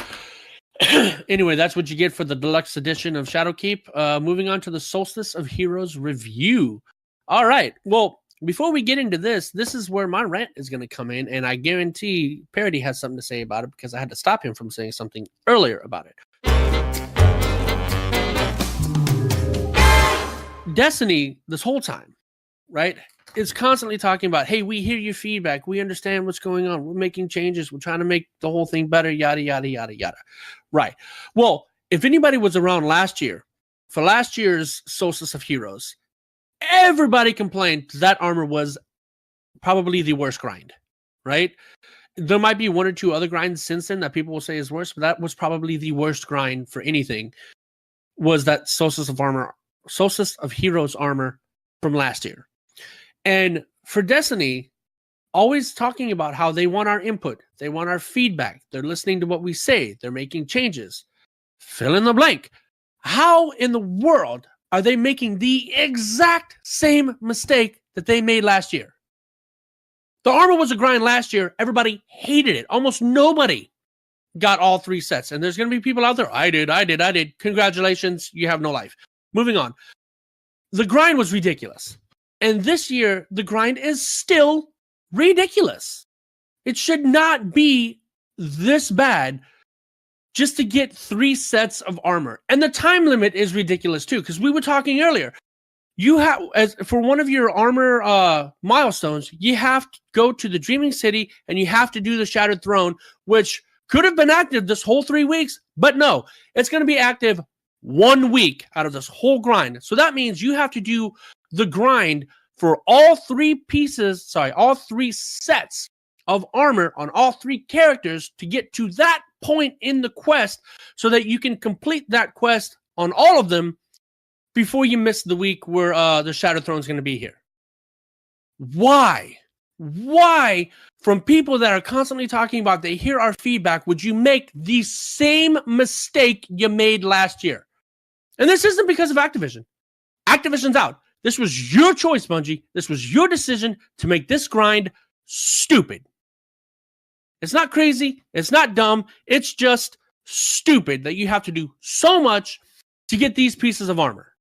anyway, that's what you get for the deluxe edition of Shadowkeep. Moving on to the Solstice of Heroes review. All right. Well, before we get into this is where my rant is going to come in, and I guarantee Peroty has something to say about it because I had to stop him from saying something earlier about it. Destiny, this whole time, right, is constantly talking about, hey, we hear your feedback. We understand what's going on. We're making changes. We're trying to make the whole thing better, yada, yada, yada, yada. Right. Well, if anybody was around last year, for last year's Solstice of Heroes, everybody complained that armor was probably the worst grind, right? There might be one or two other grinds since then that people will say is worse, but that was probably the worst grind for anything. was that Solstice of Heroes armor from last year. And for Destiny, always talking about how they want our input, they want our feedback, they're listening to what we say, they're making changes. Fill in the blank. How in the world are they making the exact same mistake that they made last year? The armor was a grind last year. Everybody hated it. Almost nobody got all 3 sets. And there's going to be people out there, I did. Congratulations, you have no life. Moving on. The grind was ridiculous. And this year, the grind is still ridiculous. It should not be this bad just to get 3 sets of armor. And the time limit is ridiculous too, because we were talking earlier. You have, as for one of your armor milestones, you have to go to the Dreaming City and you have to do the Shattered Throne, which could have been active this whole 3 weeks, but no, it's going to be active 1 week out of this whole grind. So that means you have to do the grind for all 3 sets of armor on all 3 characters to get to that point in the quest so that you can complete that quest on all of them before you miss the week where the Shattered Throne is going to be here. Why? Why, from people that are constantly talking about they hear our feedback, would you make the same mistake you made last year? And this isn't because of Activision. Activision's out. This was your choice, Bungie. This was your decision to make this grind stupid. It's not crazy. It's not dumb. It's just stupid that you have to do so much to get these pieces of armor.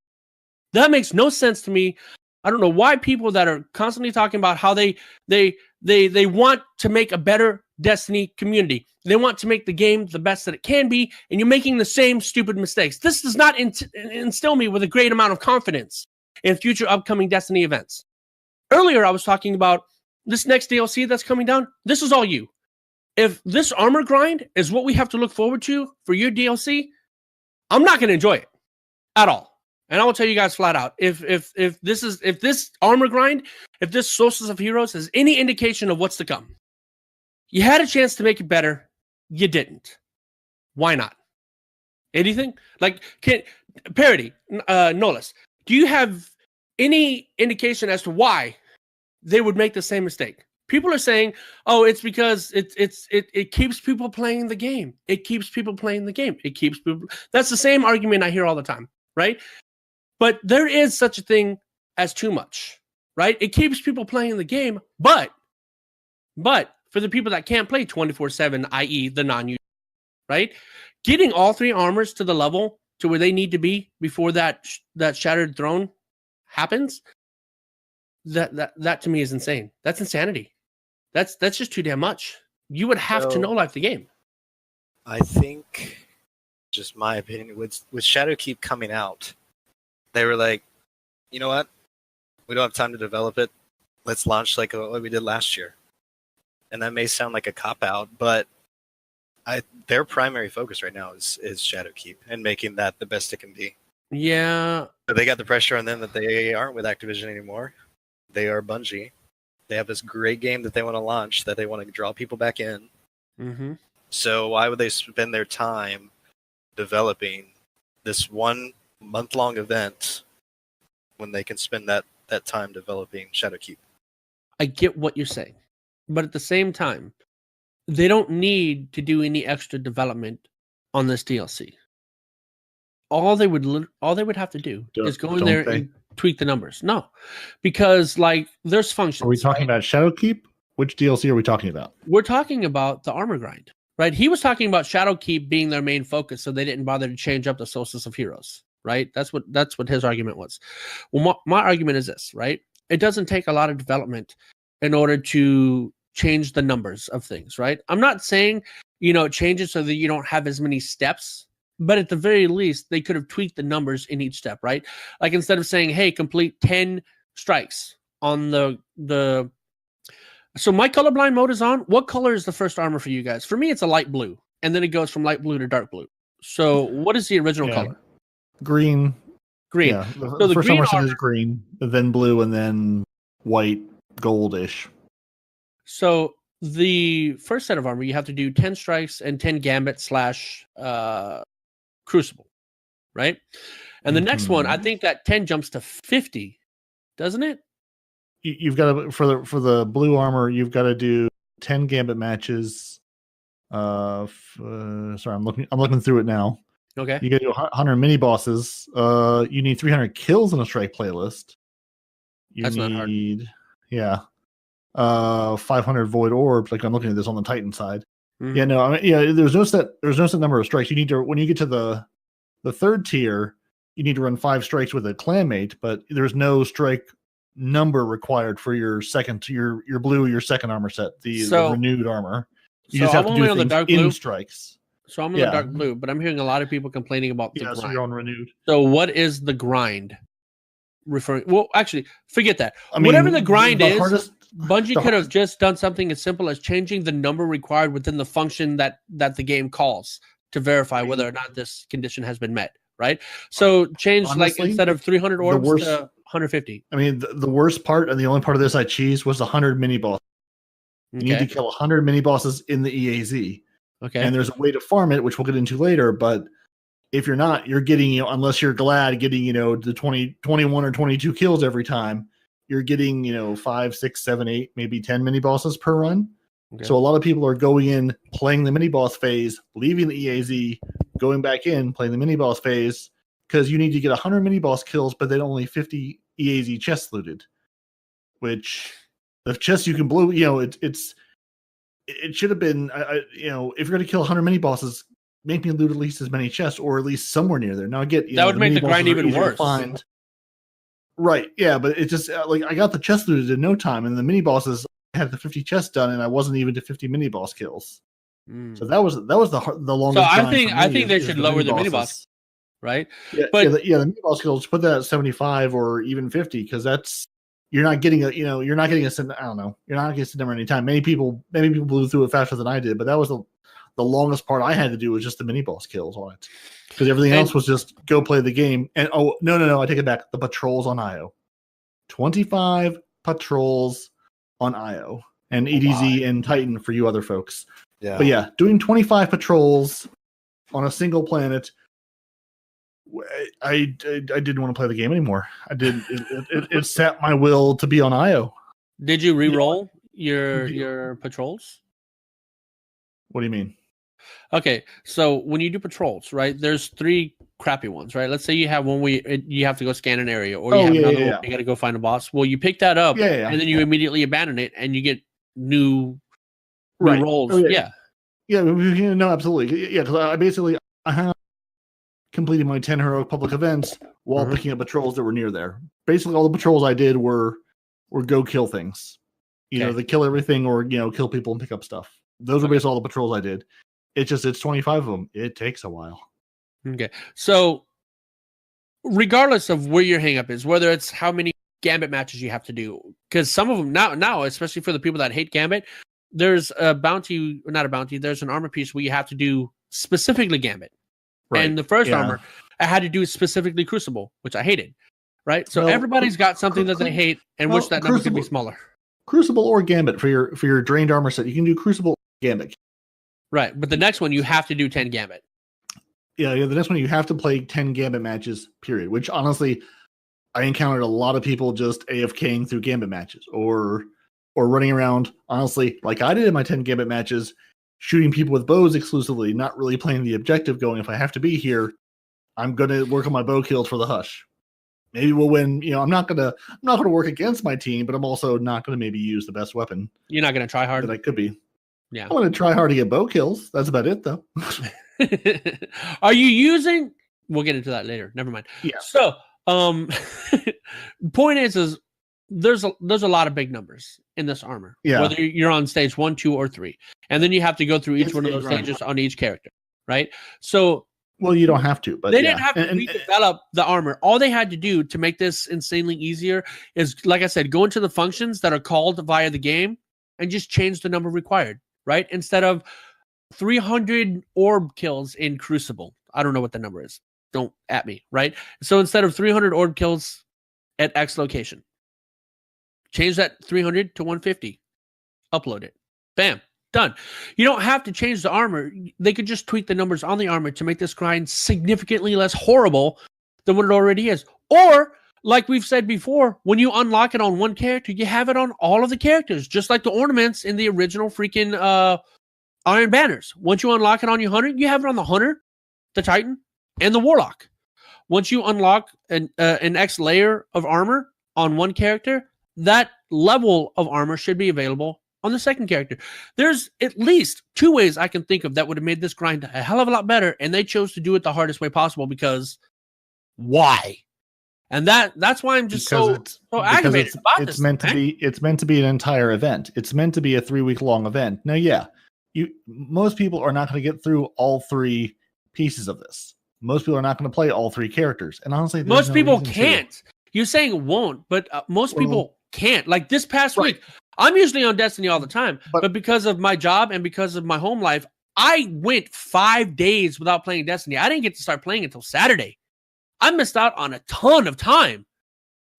That makes no sense to me. I don't know why people that are constantly talking about how they want to make a better Destiny community. They want to make the game the best that it can be, and you're making the same stupid mistakes. This does not instill me with a great amount of confidence in future upcoming Destiny events. Earlier, I was talking about this next DLC that's coming down. This is all you. If this armor grind is what we have to look forward to for your DLC, I'm not going to enjoy it at all. And I will tell you guys flat out, if this armor grind, if this Solstice of Heroes has any indication of what's to come, you had a chance to make it better, you didn't. Why not? Anything? Like, Peroty, Nollis, do you have any indication as to why they would make the same mistake? People are saying, "Oh, it's because it keeps people playing the game. It keeps people playing the game. It keeps people." That's the same argument I hear all the time, right? But there is such a thing as too much, right? It keeps people playing the game, but for the people that can't play 24/7, i.e. the non-user, right? Getting all 3 armors to the level to where they need to be before that Shattered Throne happens, that to me is insane. That's insanity. That's just too damn much. You would have to no-life the game. I think, just my opinion, with Shadowkeep coming out, they were like, you know what? We don't have time to develop it. Let's launch like what we did last year. And that may sound like a cop-out, but their primary focus right now is Shadowkeep and making that the best it can be. Yeah. But they got the pressure on them that they aren't with Activision anymore. They are Bungie. They have this great game that they want to launch, that they want to draw people back in. Mm-hmm. So why would they spend their time developing this 1 month-long event when they can spend that time developing Shadowkeep? I get what you're saying, but at the same time, they don't need to do any extra development on this DLC. All they would have to do is go in there and tweak the numbers. No, because like there's functions. Are we talking about Shadowkeep? Which DLC are we talking about? We're talking about the armor grind, right? He was talking about Shadowkeep being their main focus, so they didn't bother to change up the Solstice of Heroes, right? That's what his argument was. Well, my argument is this, right? It doesn't take a lot of development in order to change the numbers of things, right? I'm not saying, change it so that you don't have as many steps, but at the very least, they could have tweaked the numbers in each step, right? Like instead of saying, hey, complete 10 strikes on the so my colorblind mode is on. What color is the first armor for you guys? For me, it's a light blue, and then it goes from light blue to dark blue. So what is the original color? Green. Yeah, so the first armor is green, then blue, and then white, goldish. So the first set of armor, you have to do 10 strikes and 10 gambit / crucible, right? And the next one, I think that 10 jumps to 50, doesn't it? You've got to for the blue armor, you've got to do 10 gambit matches. Sorry, I'm looking through it now. Okay. You got to do 100 mini bosses. You need 300 kills in a strike playlist. That's not hard. Yeah. 500 void orbs. Like I'm looking at this on the Titan side. Mhm. Yeah, no, I mean, yeah. There's no set number of strikes. You need to, when you get to the third tier, you need to run 5 strikes with a clanmate, but there's no strike number required for your second, your blue, your second armor set, the renewed armor. You just have to do things in strikes. So I'm on the dark blue, but I'm hearing a lot of people complaining about the grind. So you're on renewed. So what is the grind referring? Well, actually, forget that. Whatever the grind is, Bungie could have just done something as simple as changing the number required within the function that the game calls to verify whether or not this condition has been met, right? So change, honestly, like instead of 300 orbs to 150. I mean, the worst part and the only part of this I cheesed was the 100 mini boss. You need to kill 100 mini bosses in the EAZ. Okay. And there's a way to farm it, which we'll get into later. But if you're not, you're getting, unless you're glad getting, the 20, 21 or 22 kills every time, you're getting, 5, 6, 7, 8, maybe 10 mini bosses per run. Okay. So a lot of people are going in, playing the mini boss phase, leaving the EAZ, going back in, playing the mini boss phase, because you need to get 100 mini boss kills, but then only 50 EAZ chests looted. Which the chests you can blow, it should have been, if you're going to kill 100 mini bosses, make me loot at least as many chests, or at least somewhere near there. Now I get that would make the grind even worse. Right? Yeah, but it just like I got the chest looted in no time, and the mini bosses had the 50 chests done, and I wasn't even to 50 mini boss kills. So that was the longest. So I think they should lower the mini boss, right? Yeah, but the mini boss kills, put that at 75 or even 50, because that's. You're not getting I don't know. You're not getting a number anytime. Maybe people blew through it faster than I did, but that was the longest part I had to do was just the mini boss kills on it. Because everything else was just go play the game. And no, I take it back. The patrols on IO. 25 patrols on IO. And EDZ and Titan for you other folks. Yeah. But yeah, doing 25 patrols on a single planet. I didn't want to play the game anymore. I didn't. It set my will to be on IO. Did you re-roll your patrols? What do you mean? Okay, so when you do patrols, right? There's 3 crappy ones, right? Let's say you have one where you have to go scan an area, or you have another one you got to go find a boss. Well, you pick that up, and then you immediately abandon it, and you get new rolls. No, absolutely. Yeah, because I have completing my 10 heroic public events while picking up patrols that were near there. Basically, all the patrols I did were go kill things. They kill everything or, kill people and pick up stuff. Those were basically all the patrols I did. It's 25 of them. It takes a while. Okay. So regardless of where your hang up is, whether it's how many Gambit matches you have to do, because some of them now, especially for the people that hate Gambit, there's not a bounty, there's an armor piece where you have to do specifically Gambit. Right. And the first armor, I had to do specifically Crucible, which I hated. Right? So everybody's got something that they hate and wish that number could be smaller. Crucible or Gambit for your drained armor set. You can do Crucible or Gambit. Right. But the next one, you have to do 10 Gambit. Yeah. The next one, you have to play 10 Gambit matches, period. Which, honestly, I encountered a lot of people just AFKing through Gambit matches or running around, honestly, like I did in my 10 Gambit matches, shooting people with bows exclusively, not really playing the objective, going, if I have to be here, I'm going to work on my bow kills for the hush. Maybe we'll win. I'm not going to work against my team, but I'm also not going to maybe use the best weapon. You're not going to try hard? That I could be. Yeah. I'm going to try hard to get bow kills. That's about it, though. Are you using... We'll get into that later. Never mind. Yeah. So, point is there's a lot of big numbers in this armor. Yeah. Whether you're on stage 1, 2, or 3. And then you have to go through each one of those stages on each character. Right? So... Well, you don't have to, but they didn't have to redevelop the armor. All they had to do to make this insanely easier is, like I said, go into the functions that are called via the game and just change the number required, right? Instead of 300 orb kills in Crucible. I don't know what the number is. Don't at me, right? So instead of 300 orb kills at X location, change that 300 to 150. Upload it. Bam. Done. You don't have to change the armor. They could just tweak the numbers on the armor to make this grind significantly less horrible than what it already is. Or, like we've said before, when you unlock it on one character, you have it on all of the characters, just like the ornaments in the original freaking Iron Banners. Once you unlock it on your Hunter, you have it on the Hunter, the Titan, and the Warlock. Once you unlock an X layer of armor on one character, that level of armor should be available on the second character. There's at least 2 ways I can think of that would have made this grind a hell of a lot better, and they chose to do it the hardest way possible because why? And that's why I'm just so aggravated about this. It's meant to be an entire event. It's meant to be a 3-week-long event. Now, yeah, most people are not going to get through all 3 pieces of this. Most people are not going to play all 3 characters, and honestly, most people can't. You're saying won't, but most people can't. Like this past week, I'm usually on Destiny all the time, but because of my job and because of my home life, I went 5 days without playing Destiny. I didn't get to start playing until Saturday. I missed out on a ton of time,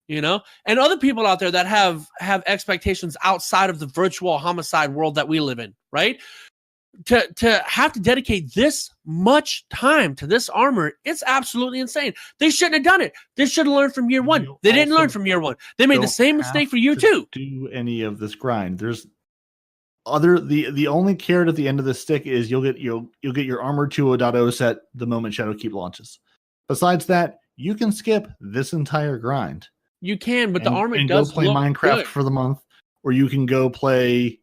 you know? And other people out there that have expectations outside of the virtual homicide world that we live in, right? To have to dedicate this much time to this armor, it's absolutely insane. They shouldn't have done it. They should have learned from year one. They didn't learn from year one. They made the same mistake for year 2. Do any of this grind? There's the only carrot at the end of the stick is you'll get your armor 2.0 set the moment Shadowkeep launches. Besides that, you can skip this entire grind. You can, but the armor does go play look Minecraft good for the month, or you can go play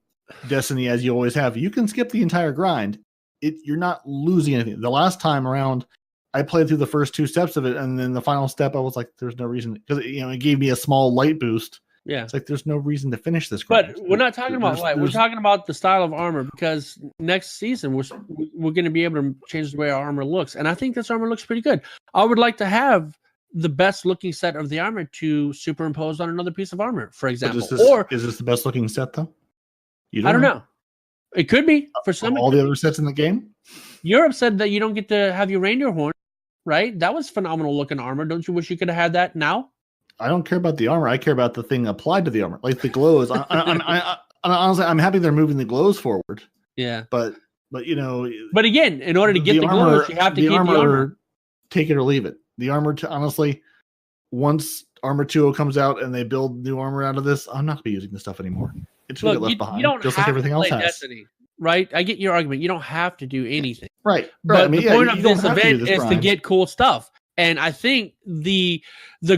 Destiny as you always have. You can skip the entire grind. You're not losing anything. The last time around, I played through the first 2 steps of it, and then the final step, I was like, "There's no reason," because it gave me a small light boost. Yeah, it's like there's no reason to finish this grind. But we're not talking about light. We're talking about the style of armor, because next season we're going to be able to change the way our armor looks, and I think this armor looks pretty good. I would like to have the best looking set of the armor to superimpose on another piece of armor, for example. Is this the best looking set though? I don't know. It could be for some. All the other sets in the game. You're upset that you don't get to have your reindeer horn, right? That was phenomenal looking armor. Don't you wish you could have had that now? I don't care about the armor. I care about the thing applied to the armor, like the glows. Honestly, I'm happy they're moving the glows forward. Yeah, but you know. But again, in order to get the glows, you have to keep the armor. Take it or leave it. The armor, honestly, once Armor 2.0 comes out and they build new armor out of this, I'm not going to be using this stuff anymore. It's going to get left behind, just like everything else has. Destiny, right? I get your argument. You don't have to do anything. Right. But the point of this event is to get cool stuff. And I think the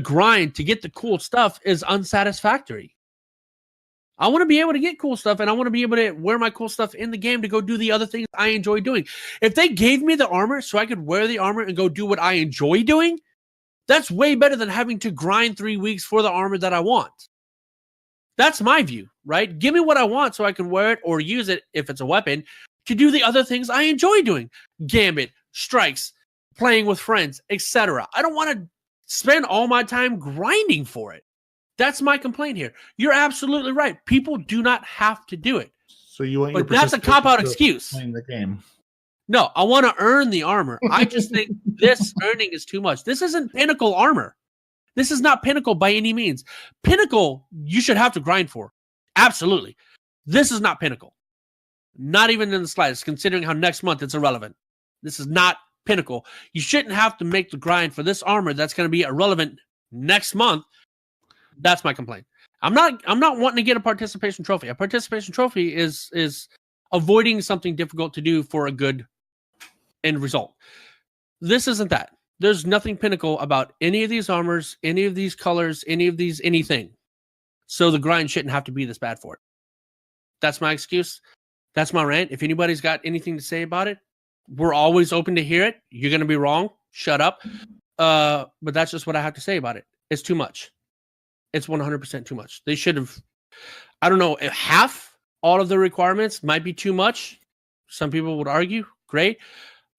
grind to get the cool stuff is unsatisfactory. I want to be able to get cool stuff, and I want to be able to wear my cool stuff in the game to go do the other things I enjoy doing. If they gave me the armor so I could wear the armor and go do what I enjoy doing, that's way better than having to grind 3 weeks for the armor that I want. That's my view, right? Give me what I want so I can wear it or use it, if it's a weapon, to do the other things I enjoy doing. Gambit, strikes, playing with friends, etc. I don't want to spend all my time grinding for it. That's my complaint here. You're absolutely right. People do not have to do it. So you want, but that's a cop-out excuse. Playing the game. No, I want to earn the armor. I just think this earning is too much. This isn't pinnacle armor. This is not pinnacle by any means. Pinnacle, you should have to grind for. Absolutely. This is not pinnacle. Not even in the slightest, considering how next month it's irrelevant. This is not pinnacle. You shouldn't have to make the grind for this armor that's going to be irrelevant next month. That's my complaint. I'm not wanting to get a participation trophy. A participation trophy is avoiding something difficult to do for a good end result. This isn't that. There's nothing pinnacle about any of these armors, any of these colors, any of these anything. So the grind shouldn't have to be this bad for it. That's my excuse. That's my rant. If anybody's got anything to say about it, we're always open to hear it. You're going to be wrong. Shut up. But that's just what I have to say about it. It's too much. It's 100% too much. They should have, I don't know, if half all of the requirements might be too much. Some people would argue, great.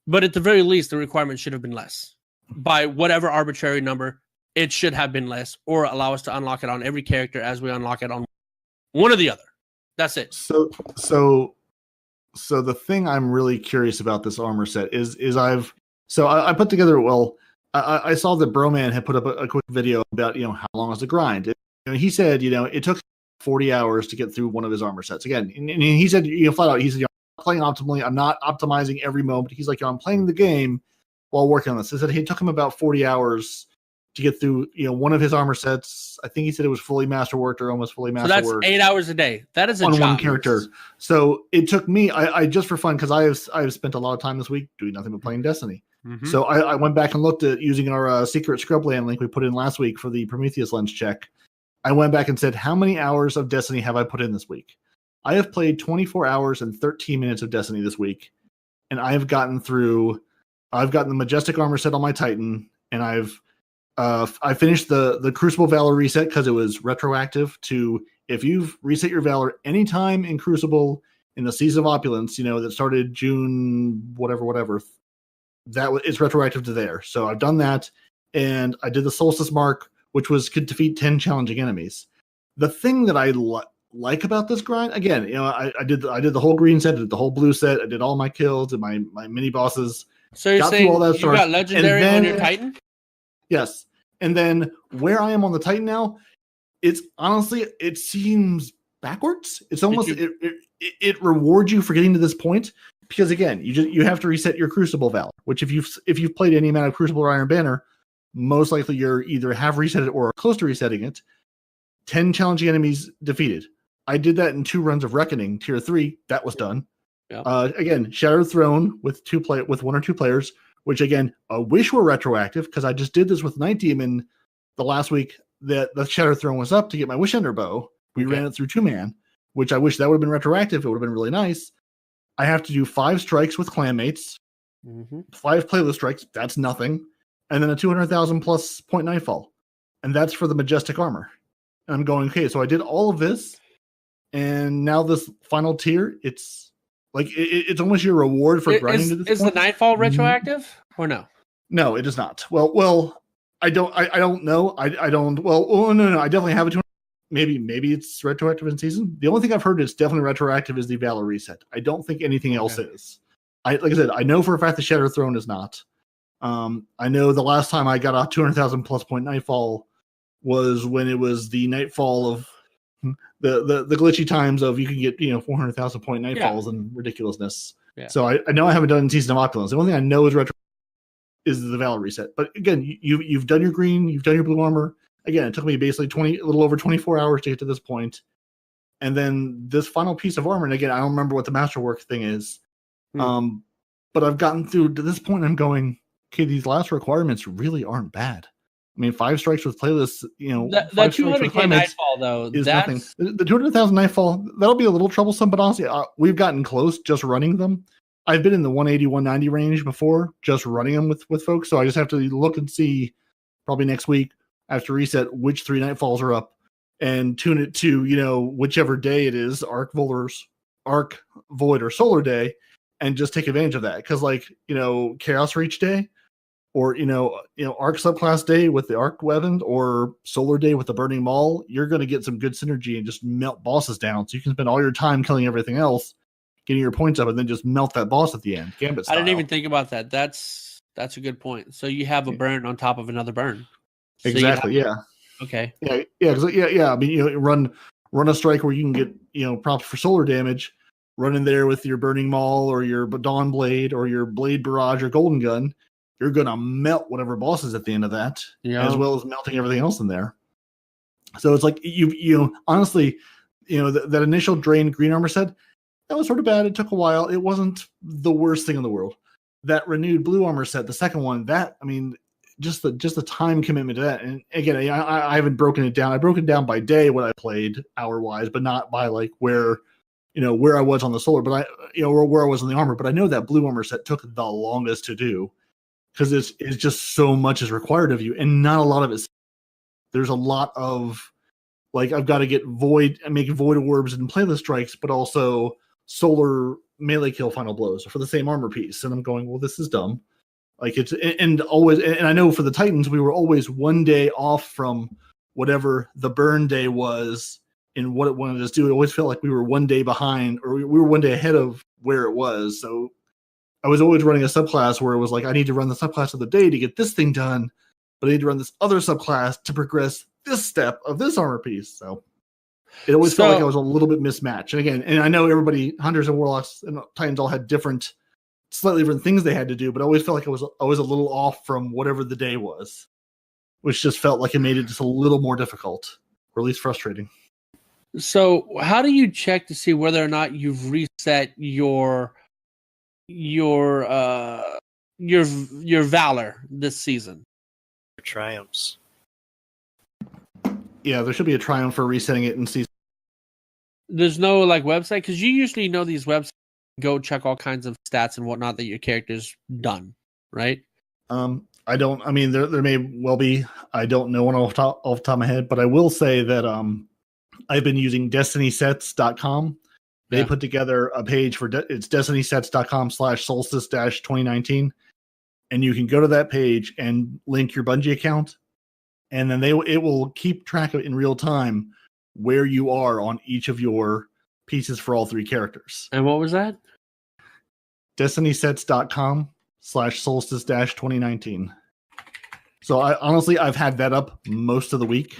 But at the very least, the requirement should have been less. By whatever arbitrary number, it should have been less, or allow us to unlock it on every character as we unlock it on one or the other. That's it. So the thing I'm really curious about this armor set is I put together, I saw that Broman had put up a quick video about, how long is the grind. He said, it took 40 hours to get through one of his armor sets. Again, and he said, flat out, he said, I'm playing optimally. I'm not optimizing every moment. He's like, I'm playing the game while working on this. He said it took him about 40 hours to get through, one of his armor sets. I think he said it was fully masterworked or almost fully masterworked. So that's 8 hours a day. That is a on job. One character. So it took me, I just for fun, because I have spent a lot of time this week doing nothing but playing Destiny. Mm-hmm. So I went back and looked at using our secret scrubland link we put in last week for the Prometheus lens check. I went back and said, how many hours of Destiny have I put in this week? I have played 24 hours and 13 minutes of Destiny this week, and I've gotten the Majestic armor set on my Titan, and I finished the Crucible Valor reset because it was retroactive to, if you've reset your Valor anytime in Crucible in the Season of Opulence, that started June whatever, it's retroactive to there. So I've done that, and I did the Solstice mark, which was could defeat 10 challenging enemies. The thing that I like about this grind, again, I did the whole green set, I did the whole blue set, I did all my kills and my mini bosses. So you're saying all that you got legendary on your Titan? Yes. And then where I am on the Titan now, it's honestly, it seems backwards. It's almost it rewards you for getting to this point, because again, you have to reset your Crucible Valor, which if you've played any amount of Crucible or Iron Banner, most likely you're either have reset it or are close to resetting it. 10 challenging enemies defeated. I did that in 2 runs of Reckoning, tier 3. That was done. Yeah. Again, Shattered Throne with 1 or 2 players, which again, I wish were retroactive, because I just did this with Nitedemon the last week that the Shattered Throne was up to get my Wish Ender bow. We ran it through 2-man, which I wish that would have been retroactive. It would have been really nice. I have to do 5 strikes with clanmates, 5 playlist strikes. That's nothing. And then a 200,000 plus point nightfall. And that's for the Majestic armor. And I'm going, okay, so I did all of this, and now this final tier, it's like it's almost your reward for grinding to this point. Is the nightfall retroactive or no? No, it is not. Well, I don't know. I don't. Well, no. I definitely have it. Maybe it's retroactive in season. The only thing I've heard it's definitely retroactive is the Valor reset. I don't think anything else is. Like I said, I know for a fact the Shattered Throne is not. I know the last time I got a 200,000 plus point nightfall was when it was the nightfall of the glitchy times of you can get 400,000 point nightfalls and ridiculousn's. Yeah. So I know I haven't done in Season of Opulence. The only thing I know is is the Valor reset. But again, you've done your green, you've done your blue armor. Again, it took me basically a little over 24 hours to get to this point. And then this final piece of armor, and again, I don't remember what the masterwork thing is. But I've gotten through to this point and I'm going, okay, these last requirements really aren't bad. I mean, 5 strikes with playlists, that 200K nightfall though is nothing. The 200,000 nightfall, that'll be a little troublesome, but honestly, we've gotten close just running them. I've been in the 180, 190 range before, just running them with folks. So I just have to look and see probably next week after reset which 3 nightfalls are up and tune it to, whichever day it is, Arc, Void, or Solar Day, and just take advantage of that. Because Chaos Reach Day, or Arc subclass day with the Arc weapon, or Solar Day with the Burning Maul, you're going to get some good synergy and just melt bosses down. So you can spend all your time killing everything else, getting your points up, and then just melt that boss at the end. Gambit style. I didn't even think about that. That's a good point. So you have a burn on top of another burn. So exactly. Yeah. Okay. Yeah. Yeah. I mean, run a strike where you can get props for solar damage. Run in there with your Burning Maul or your Dawn Blade or your Blade Barrage or Golden Gun. You're going to melt whatever boss is at the end of that, as well as melting everything else in there. So it's like you honestly, that initial drained green armor set, that was sort of bad. It took a while. It wasn't the worst thing in the world. That renewed blue armor set, the second one, just the time commitment to that. And again, I haven't broken it down. I broke it down by day what I played hour wise, but not by like where I was on the solar, but or where I was on the armor. But I know that blue armor set took the longest to do, because it's just so much is required of you, and not a lot of it. There's a lot of I've got to get make void orbs and playlist strikes, but also solar melee kill final blows for the same armor piece. And I'm going, well, this is dumb. And I know for the Titans, we were always one day off from whatever the burn day was in what it wanted us to do. It always felt like we were one day behind, or we were one day ahead of where it was. So I was always running a subclass where it was like, I need to run the subclass of the day to get this thing done, but I need to run this other subclass to progress this step of this armor piece. So It always felt like I So- was a little bit mismatched. And again, and I know everybody, hunters and warlocks and titans all had slightly different things they had to do, but I always felt like I was a little off from whatever the day was, which just felt like it made it just a little more difficult, or at least frustrating. So how do you check to see whether or not you've reset your valor this season? Triumphs. Yeah, there should be a triumph for resetting it in season. There's no like website, because you usually know these websites. Go check all kinds of stats and whatnot that your character's done, right? I don't. I mean, there may well be. I don't know one off the top of my head, but I will say that I've been using DestinySets.com. They put together a page for it's DestinySets.com/solstice-2019, and you can go to that page and link your Bungie account, and then it will keep track of in real time where you are on each of your pieces for all three characters. And what was that? DestinySets.com/solstice-2019. So I've had that up most of the week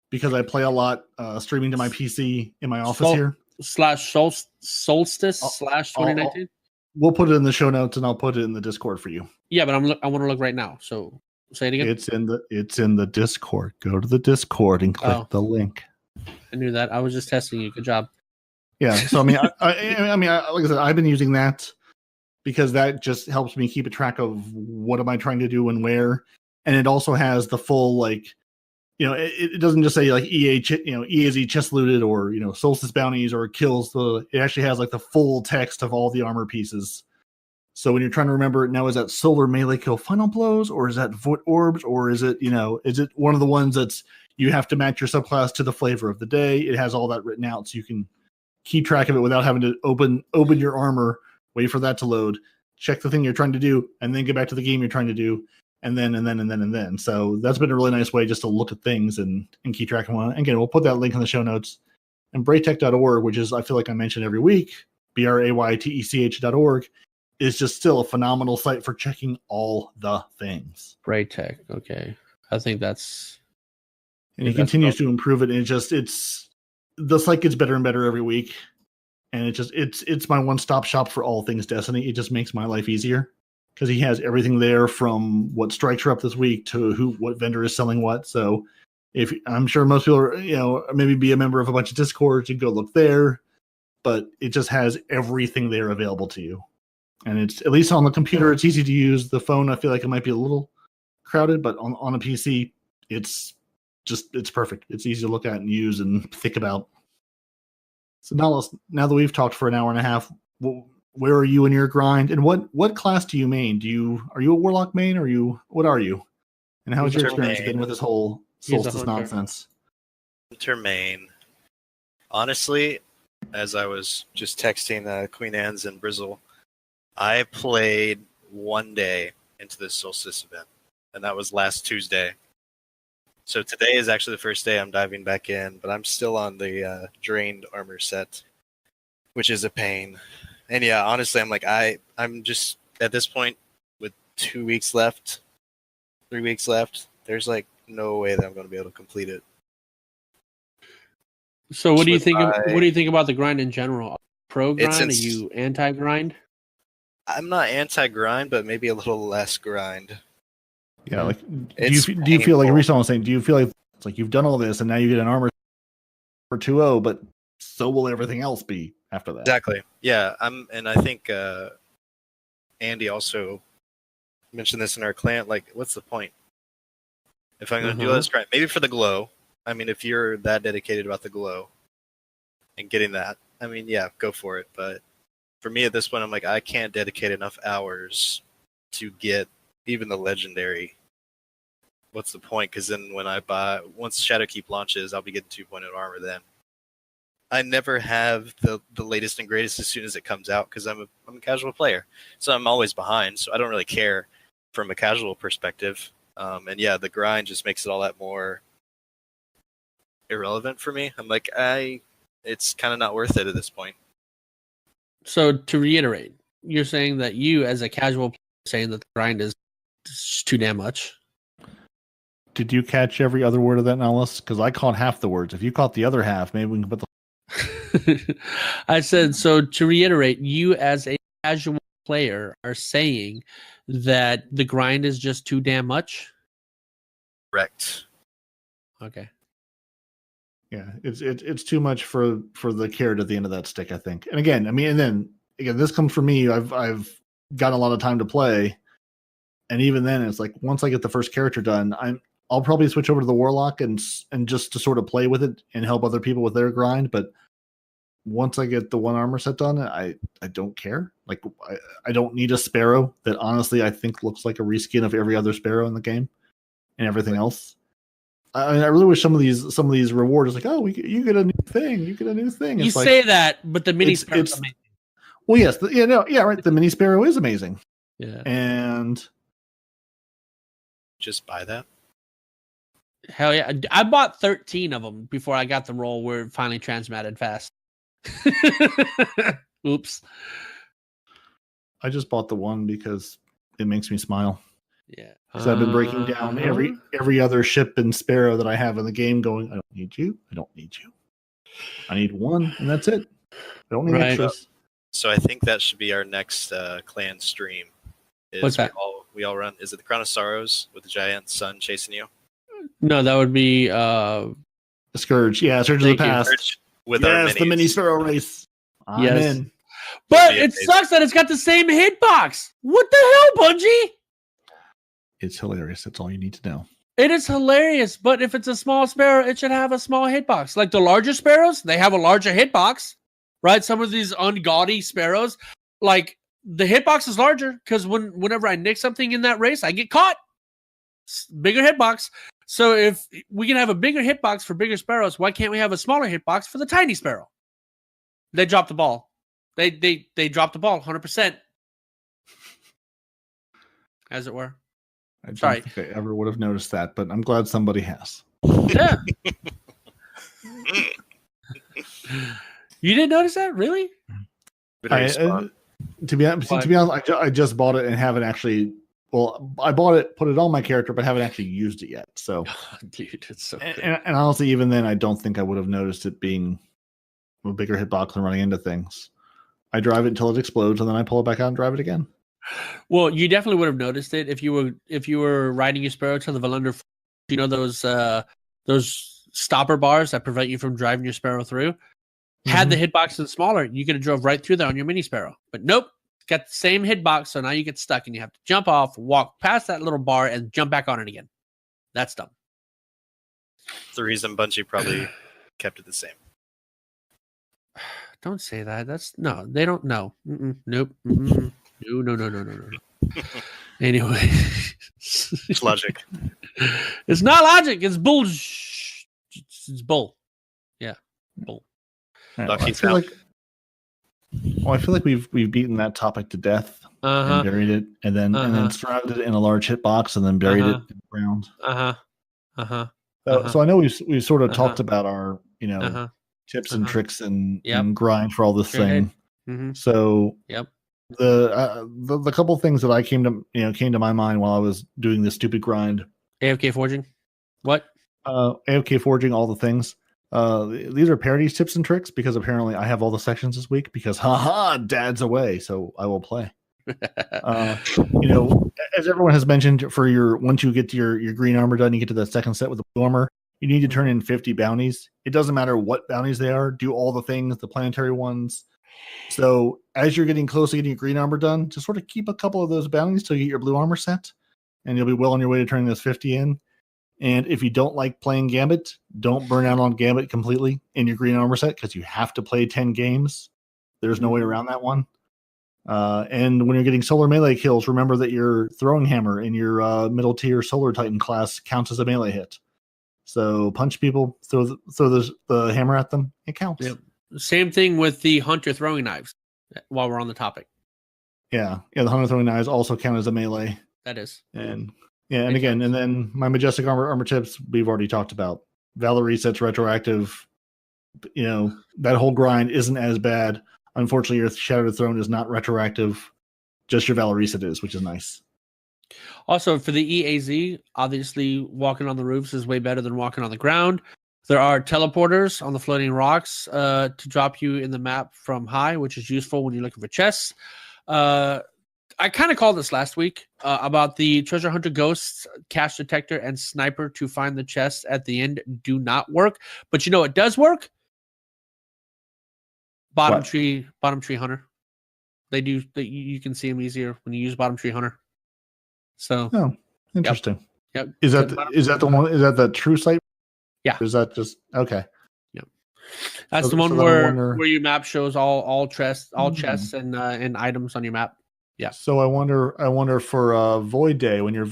because I play a lot streaming to my PC in my office here. /solstice/2019. We'll put it in the show notes and I'll put it in the Discord for you. Yeah, but I want to look right now. So say it again. It's in the Discord. Go to the Discord and click the link. I knew that. I was just testing you. Good job. Yeah. So I mean, like I said, I've been using that because that just helps me keep a track of what am I trying to do and where, and it also has the full it doesn't just say like EAZ chest looted or solstice bounties or kills. It actually has like the full text of all the armor pieces. So when you're trying to remember now, is that solar melee kill final blows, or is that void orbs, or is it is it one of the ones that's you have to match your subclass to the flavor of the day? It has all that written out, so you can keep track of it without having to open your armor, wait for that to load, check the thing you're trying to do, and then get back to the game you're trying to do, and then. So that's been a really nice way just to look at things and keep track of one. Again, we'll put that link in the show notes. And braytech.org, which is I feel like I mention every week, braytech.org, is just still a phenomenal site for checking all the things. Braytech. Okay, I think that's. And he continues to improve it. And it's the site gets better and better every week. And it's my one-stop shop for all things Destiny. It just makes my life easier because he has everything there from what strikes are up this week to what vendor is selling what. So if I'm sure most people are, maybe be a member of a bunch of Discords, you go look there, but it just has everything there available to you. And it's at least on the computer, it's easy to use. The phone, I feel like it might be a little crowded, but on a PC, it's perfect. It's easy to look at and use and think about. So now that we've talked for an hour and a half, where are you in your grind, and what class do you main? Are you a warlock main, or what are you? And how has your experience been with this whole solstice nonsense? Hunter main. Honestly, as I was just texting Queen Anne's and Brizzle, I played one day into this solstice event, and that was last Tuesday. So today is actually the first day I'm diving back in, but I'm still on the drained armor set, which is a pain. And yeah, honestly, I'm just at this point with 2 weeks left, 3 weeks left. There's like no way that I'm going to be able to complete it. So what do you think? What do you think about the grind in general? Pro grind? Are you anti grind? I'm not anti grind, but maybe a little less grind. Yeah, like do you feel like Respawn was saying? Do you feel like it's like you've done all this and now you get an armor for 2.0, but so will everything else be after that? Exactly. Yeah, and I think Andy also mentioned this in our clan. Like, what's the point? If I'm going to do this grind, maybe for the glow. I mean, if you're that dedicated about the glow and getting that, I mean, yeah, go for it. But for me at this point, I'm like, I can't dedicate enough hours to get even the legendary. What's the point? Because then when once Shadowkeep launches, I'll be getting 2.0 armor then. I never have the latest and greatest as soon as it comes out because I'm a casual player. So I'm always behind, so I don't really care from a casual perspective. And yeah, the grind just makes it all that more irrelevant for me. I'm like, it's kind of not worth it at this point. So to reiterate, you're saying that you as a casual player saying that the grind is too damn much? Did you catch every other word of that, Nollis? Because I caught half the words. If you caught the other half, maybe we can put the. I said, so to reiterate, you as a casual player are saying that the grind is just too damn much? Correct. Okay. Yeah, it's too much for the carrot at the end of that stick, I think. And again, this comes from me. I've gotten a lot of time to play, and even then, it's like once I get the first character done, I'll probably switch over to the Warlock and just to sort of play with it and help other people with their grind. But once I get the one armor set done, I don't care. Like I don't need a Sparrow that honestly I think looks like a reskin of every other Sparrow in the game and everything else. I really wish some of these rewards like, oh, you get a new thing, you get a new thing. You say that, but the mini Sparrow is amazing. Well, yes, right. The mini Sparrow is amazing. Yeah, and just buy that. Hell yeah! I bought 13 of them before I got the roll where it finally transmatted fast. Oops! I just bought the one because it makes me smile. Yeah, because I've been breaking down every other ship and Sparrow that I have in the game. Going, I don't need you. I don't need you. I need one, and that's it. I don't need extras. So I think that should be our next clan stream. What's that? We all run. Is it the Crown of Sorrows with the giant sun chasing you? No, that would be the Scourge. Yeah, Scourge of the Past. Scourge with the mini Sparrow race. I'm in. But it sucks that it's got the same hitbox. What the hell, Bungie? It's hilarious. That's all you need to know. It is hilarious, but if it's a small Sparrow, it should have a small hitbox. Like the larger Sparrows, they have a larger hitbox, right? Some of these ungaudy Sparrows, like the hitbox is larger because whenever I nick something in that race, I get caught. Bigger hitbox. So if we can have a bigger hitbox for bigger Sparrows, why can't we have a smaller hitbox for the tiny Sparrow? They dropped the ball. They dropped the ball 100%, as it were. I don't think I ever would have noticed that, but I'm glad somebody has. Yeah. You didn't notice that? Really? To be honest, I just bought it and haven't actually. Well, I bought it, put it on my character, but haven't actually used it yet. So, dude, it's so. And honestly, even then, I don't think I would have noticed it being a bigger hitbox and running into things. I drive it until it explodes, and then I pull it back out and drive it again. Well, you definitely would have noticed it if you were riding your Sparrow to the Valunder. You know those stopper bars that prevent you from driving your Sparrow through. Mm-hmm. Had the hitbox been smaller, you could have drove right through there on your mini Sparrow. But nope, got the same hitbox, so now you get stuck and you have to jump off, walk past that little bar, and jump back on it again. That's dumb. The reason Bungie probably kept it the same. Don't say that. No, they don't know. Nope. No. Anyway, it's logic. It's not logic. It's bull. It's bull. Yeah, bull. Right, I feel like we've beaten that topic to death and buried it, and then surrounded it in a large hitbox, and then buried it in the ground. So I know we sort of talked about our tips and tricks and grind for all this thing. Mm-hmm. So the couple things that I came to my mind while I was doing this stupid grind. AFK forging. What? AFK forging, all the things. These are Peroty's tips and tricks because apparently I have all the sections this week because dad's away, so I will play. As everyone has mentioned, once you get to your green armor done, you get to that second set with the blue armor. You need to turn in 50 bounties. It doesn't matter what bounties they are. Do all the things, the planetary ones. So as you're getting close to getting your green armor done, just sort of keep a couple of those bounties till you get your blue armor set, and you'll be well on your way to turning those 50 in. And if you don't like playing Gambit, don't burn out on Gambit completely in your green armor set because you have to play 10 games. There's no way around that one. And when you're getting solar melee kills, remember that your throwing hammer in your middle tier Solar Titan class counts as a melee hit. So punch people, throw the hammer at them, it counts. Yep. Same thing with the hunter throwing knives. While we're on the topic, the hunter throwing knives also count as a melee. That is, and then my majestic armor tips we've already talked about. Valor resets retroactive. That whole grind isn't as bad. Unfortunately, your Shattered Throne is not retroactive. Just your Valor reset is, which is nice. Also, for the EAZ, obviously walking on the roofs is way better than walking on the ground. There are teleporters on the floating rocks to drop you in the map from high, which is useful when you're looking for chests. I kind of called this last week about the treasure hunter ghosts, cache detector, and sniper to find the chests at the end do not work. But you know it does work? Bottom tree hunter. They do. You can see them easier when you use bottom tree hunter. So, interesting. Yep. Is that the one? Is that the true site? Yeah. Or is that just okay? Yep. That's the one where your map shows all chests, and items on your map. Yeah. So I wonder for Void Day when you're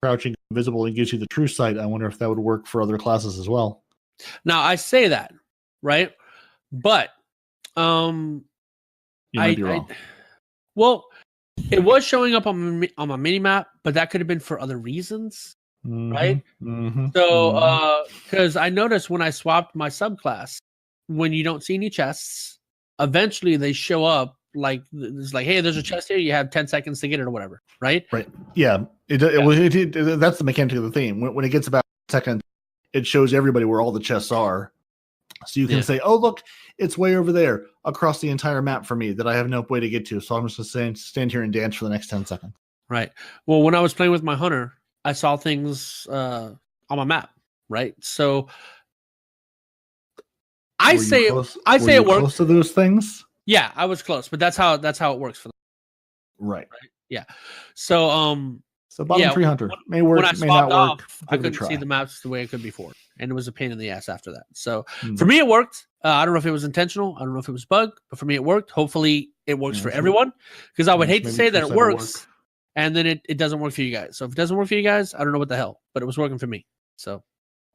crouching invisible and gives you the true sight. I wonder if that would work for other classes as well. Now I say that, right? But you might be wrong. Well, it was showing up on my mini map, but that could have been for other reasons, right? Mm-hmm. So, because I noticed when I swapped my subclass, when you don't see any chests, eventually they show up. Like it's like, hey, there's a chest here. You have 10 seconds to get it or whatever, right? Right. Yeah. That's the mechanic of the theme. When it gets about a second, it shows everybody where all the chests are, so you can say, "Oh, look, it's way over there across the entire map for me that I have no way to get to." So I'm just going to stand here and dance for the next 10 seconds. Right. Well, when I was playing with my hunter, I saw things on my map. Right. So I say it works. Close to those things. Yeah, I was close, but that's how it works for them. Right. Yeah. So bottom tree hunter may work, may not work. I couldn't see the maps the way it could before, and it was a pain in the ass after that. So for me, it worked. I don't know if it was intentional. I don't know if it was bug, but for me, it worked. Hopefully, it works for everyone, because I would hate to say that it works and then it doesn't work for you guys. So if it doesn't work for you guys, I don't know what the hell, but it was working for me. So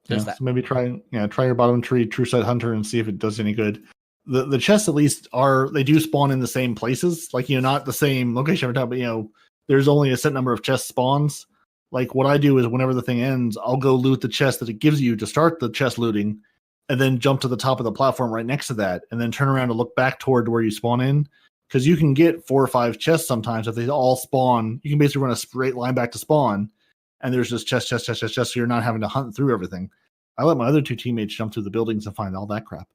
there's that. So maybe try your bottom tree true sight hunter and see if it does any good. The chests at least they do spawn in the same places, like not the same location every time, but there's only a set number of chest spawns. Like what I do is whenever the thing ends, I'll go loot the chest that it gives you to start the chest looting, and then jump to the top of the platform right next to that, and then turn around to look back toward where you spawn in. Because you can get 4 or 5 chests sometimes if they all spawn. You can basically run a straight line back to spawn, and there's just chest, so you're not having to hunt through everything. I let my other 2 teammates jump through the buildings and find all that crap.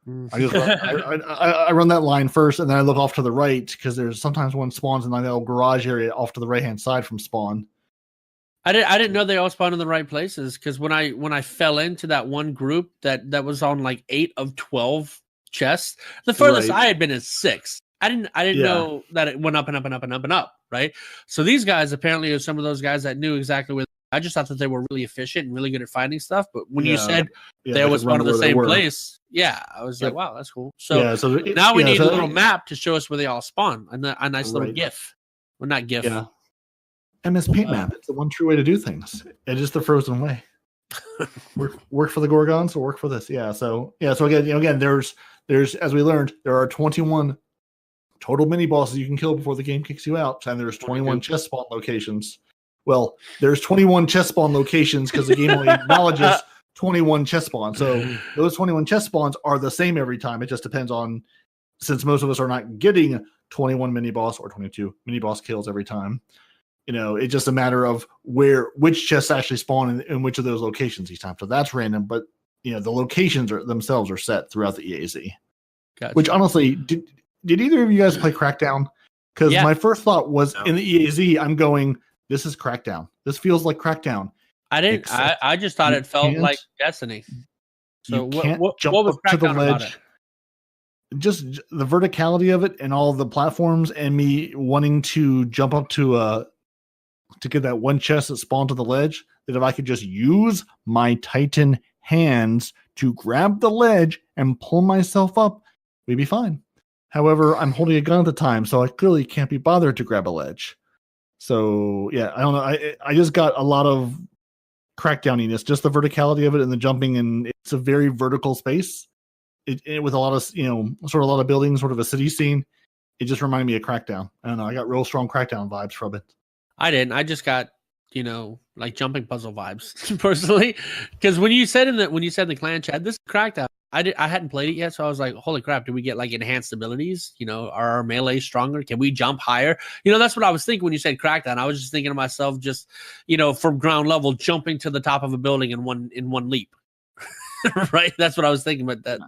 I run that line first, and then I look off to the right, because there's sometimes one spawns in the little garage area off to the right hand side from spawn. I didn't know they all spawned in the right places, because when I fell into that one group that was on like 8 of 12 chests, the furthest I had been is 6. I didn't know that it went up and up and up and up and up, right? So these guys apparently are some of those guys that knew exactly where. I just thought that they were really efficient and really good at finding stuff. But when you said they was one of the same place, I was like, wow, that's cool. So, now we need a little map to show us where they all spawn, and a nice little GIF. Well, not GIF. Yeah. MS Paint map. It's the one true way to do things. It is the frozen way. work for the Gorgons or work for this. So again, there's as we learned, there are 21 total mini bosses you can kill before the game kicks you out, and there's 21 chest spawn locations. Well, there's 21 chest spawn locations because the game only acknowledges 21 chest spawns. So those 21 chest spawns are the same every time. It just depends on, since most of us are not getting 21 mini boss or 22 mini boss kills every time. It's just a matter of which chests actually spawn in which of those locations each time. So that's random, but the locations themselves are set throughout the EAZ. Gotcha. Which honestly, did either of you guys play Crackdown? Because my first thought was in the EAZ, I'm going, this is Crackdown. This feels like Crackdown. I didn't. I just thought it felt like Destiny. So what was up to the Crackdown ledge. about it? Just the verticality of it and all the platforms, and me wanting to jump up to get that one chest that spawned to the ledge. That if I could just use my Titan hands to grab the ledge and pull myself up, we'd be fine. However, I'm holding a gun at the time, so I clearly can't be bothered to grab a ledge. So I don't know. I just got a lot of Crackdowniness, just the verticality of it and the jumping, and it's a very vertical space. It with a lot of sort of a lot of buildings, sort of a city scene. It just reminded me of Crackdown. I don't know. I got real strong Crackdown vibes from it. I didn't. I just got like jumping puzzle vibes personally, because when you said in the clan chat, this is Crackdown, I hadn't played it yet, so I was like, holy crap, do we get like enhanced abilities? You know, are our melee stronger? Can we jump higher? You know, that's what I was thinking when you said Crackdown. I was just thinking to myself, just, you know, from ground level, jumping to the top of a building in one leap. Right? That's what I was thinking, but that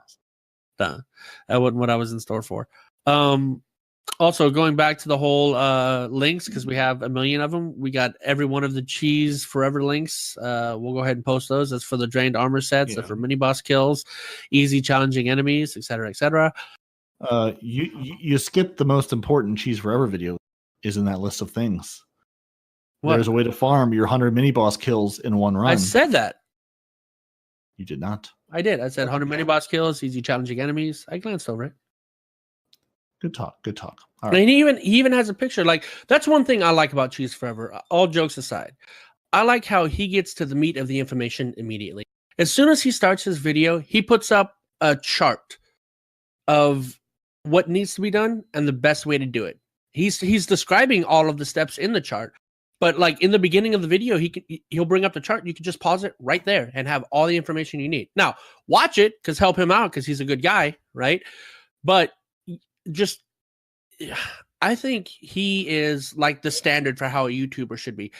wasn't what I was in store for. Also, going back to the whole links, because we have a million of them. We got every one of the Cheese Forever links. We'll go ahead and post those. That's for the drained armor sets, that's for mini boss kills, easy challenging enemies, etc., etc. You skipped the most important Cheese Forever video. Is in that list of things. What? There's a way to farm your 100 mini boss kills in one run. I said that. You did not. I did. I said 100 mini boss kills, easy challenging enemies. I glanced over it. Good talk. Good talk. All right. And he even has a picture. Like, that's one thing I like about Cheese Forever. All jokes aside, I like how he gets to the meat of the information immediately. As soon as he starts his video, he puts up a chart of what needs to be done and the best way to do it. He's describing all of the steps in the chart, but like in the beginning of the video, he'll bring up the chart. You can just pause it right there and have all the information you need. Now, watch it, because help him out, because he's a good guy, right? But just, I think he is like the standard for how a YouTuber should be.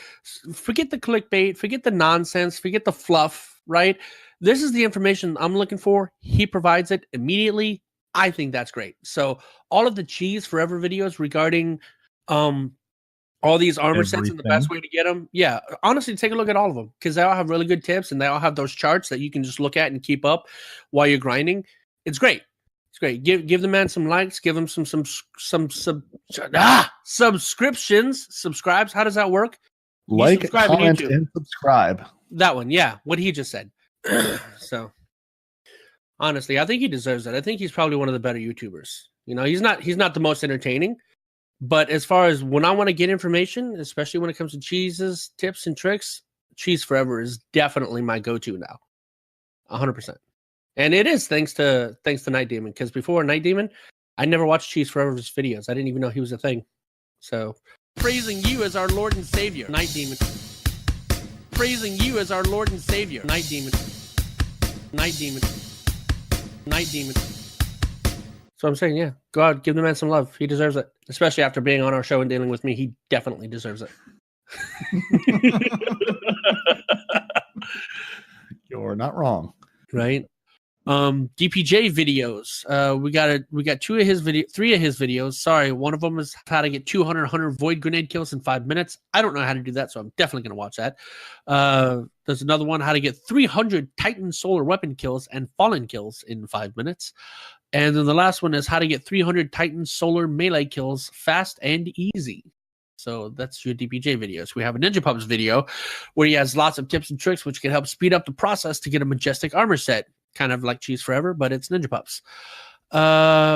Forget the clickbait, forget the nonsense, forget the fluff, right? This is the information I'm looking for. He provides it immediately. I think that's great. So all of the Cheese Forever videos regarding all these armor sets and the best way to get them. Yeah, honestly, take a look at all of them, because they all have really good tips and they all have those charts that you can just look at and keep up while you're grinding. It's great. It's great. Give the man some likes. Give him some subscriptions. Subscribes. How does that work? Like, comment, and subscribe. That one. Yeah. What he just said. So, honestly, I think he deserves it. I think he's probably one of the better YouTubers. You know, he's not the most entertaining, but as far as when I want to get information, especially when it comes to cheeses, tips, and tricks, Cheese Forever is definitely my go-to now. 100%. And it is thanks to Nitedemon, because before Nitedemon, I never watched Cheese Forever's videos. I didn't even know he was a thing. So, praising you as our Lord and Savior, Nitedemon. Praising you as our Lord and Savior, Nitedemon. So I'm saying, yeah, go out, give the man some love. He deserves it, especially after being on our show and dealing with me. He definitely deserves it. You're not wrong, right? DPJ videos. We got three of his videos. Sorry, one of them is how to get 200 void grenade kills in 5 minutes. I don't know how to do that, so I'm definitely going to watch that. There's another one, how to get 300 Titan solar weapon kills and fallen kills in 5 minutes. And then the last one is how to get 300 Titan solar melee kills fast and easy. So that's your DPJ videos. We have a Ninja Pups video where he has lots of tips and tricks which can help speed up the process to get a majestic armor set. Kind of like Cheese Forever, but it's Ninja Pups.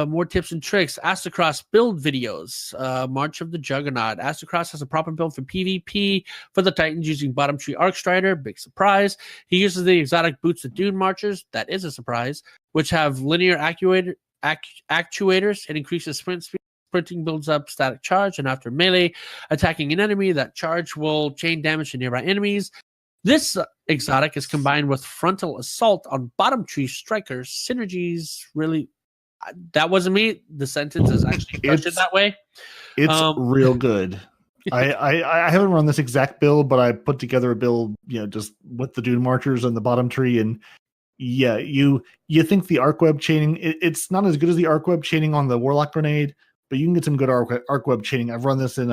More tips and tricks. Astacross build videos. March of the Juggernaut. Astacross has a proper build for PvP for the Titans using Bottom Tree Arc Strider. Big surprise. He uses the exotic boots of Dune Marchers. That is a surprise. Which have linear actuators and increases sprint speed. Sprinting builds up static charge, and after melee attacking an enemy, that charge will chain damage to nearby enemies. This exotic is combined with frontal assault on bottom tree strikers. Synergies really, that wasn't me. The sentence is actually structured that way. It's real good. I haven't run this exact build, but I put together a build, just with the Dune Marchers and the bottom tree. And yeah, you think the arc web chaining, it's not as good as the arc web chaining on the Warlock Grenade, but you can get some good arc web chaining. I've run this in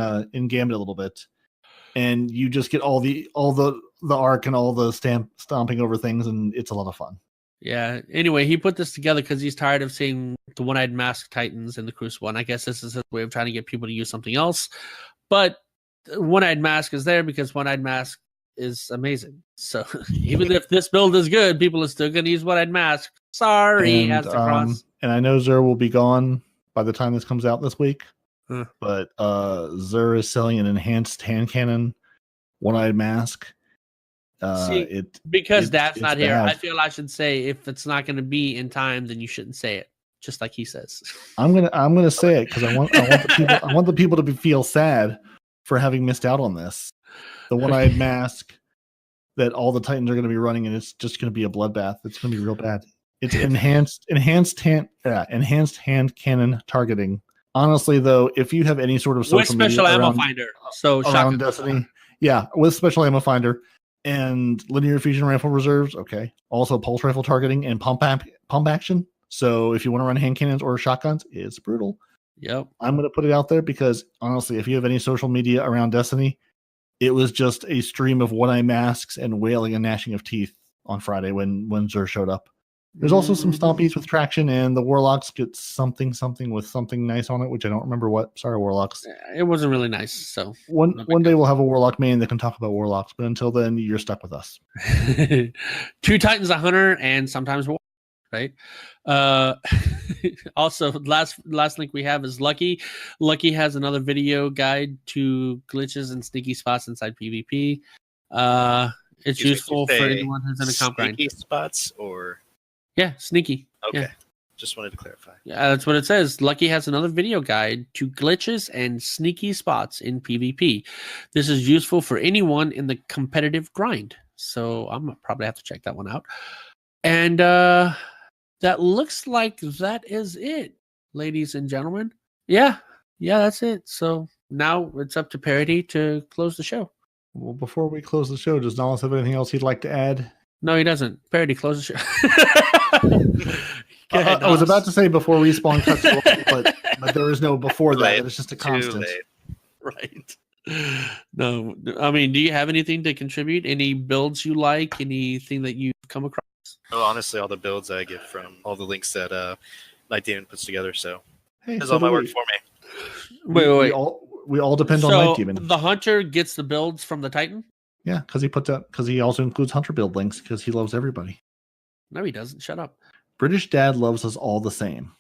Gambit a little bit. And you just get all the arc and all the stomping over things, and it's a lot of fun. Yeah. Anyway, he put this together because he's tired of seeing the one-eyed mask Titans in the Crucible. And I guess this is his way of trying to get people to use something else. But one-eyed mask is there because one-eyed mask is amazing. So even if this build is good, people are still going to use one-eyed mask. Sorry, Astacross. And I know Zer will be gone by the time this comes out this week. But Zer is selling an enhanced hand cannon one-eyed mask. Because Dad's not here, I feel I should say if it's not going to be in time, then you shouldn't say it. Just like he says. I'm gonna say it because I want the people to feel sad for having missed out on this. The one-eyed mask that all the Titans are going to be running, and it's just going to be a bloodbath. It's going to be real bad. It's enhanced hand cannon targeting. Honestly, though, if you have any sort of social with special media ammo around, finder, so around shotgun. Destiny, yeah, with special ammo finder and linear fusion rifle reserves, okay. Also pulse rifle targeting and pump action. So if you want to run hand cannons or shotguns, it's brutal. Yep. I'm going to put it out there because honestly, if you have any social media around Destiny, it was just a stream of one-eye masks and wailing and gnashing of teeth on Friday when Xur showed up. There's also some stompies with traction, and the Warlocks get something with something nice on it, which I don't remember what. Sorry, Warlocks. It wasn't really nice. So one day we'll have a Warlock main that can talk about Warlocks, but until then, you're stuck with us. 2 Titans, a Hunter, and sometimes war, right? Also, last link we have is Lucky. Lucky has another video guide to glitches and sneaky spots inside PvP. It's useful for anyone who's in a comp grind. Sneaky spots or... Yeah, sneaky. Okay. Yeah. Just wanted to clarify. Yeah, that's what it says. Lucky has another video guide to glitches and sneaky spots in PvP. This is useful for anyone in the competitive grind. So I'm gonna probably have to check that one out. And that looks like that is it, ladies and gentlemen. Yeah, that's it. So now it's up to Peroty to close the show. Well, before we close the show, does Nollis have anything else he'd like to add? No, he doesn't. Peroty, close the show. Ahead, I was about to say before Respawn cuts you off, but there is no before that. It's just a constant. Right. No, I mean, do you have anything to contribute? Any builds you like? Anything that you've come across? Oh, honestly, all the builds I get from all the links that Nitedemon puts together. So hey, that's all my work for me. Wait. We all depend on Nitedemon. The Hunter gets the builds from the Titan? Yeah, because he also includes Hunter build links because he loves everybody. No, he doesn't. Shut up. British dad loves us all the same.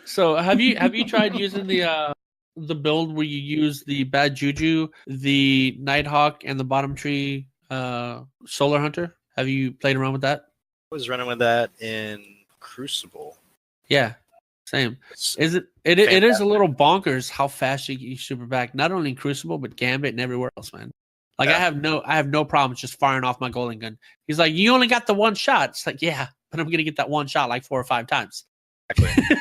So have you tried using the build where you use the Bad Juju, the Nighthawk, and the Bottom Tree Solar Hunter? Have you played around with that? I was running with that in Crucible. Yeah, same. It is a little bonkers how fast you super back, not only in Crucible but Gambit and everywhere else, man. Like yeah. I have no problems just firing off my golden gun. He's like, you only got the one shot. It's like, yeah, but I'm gonna get that one shot like 4 or 5 times. Exactly.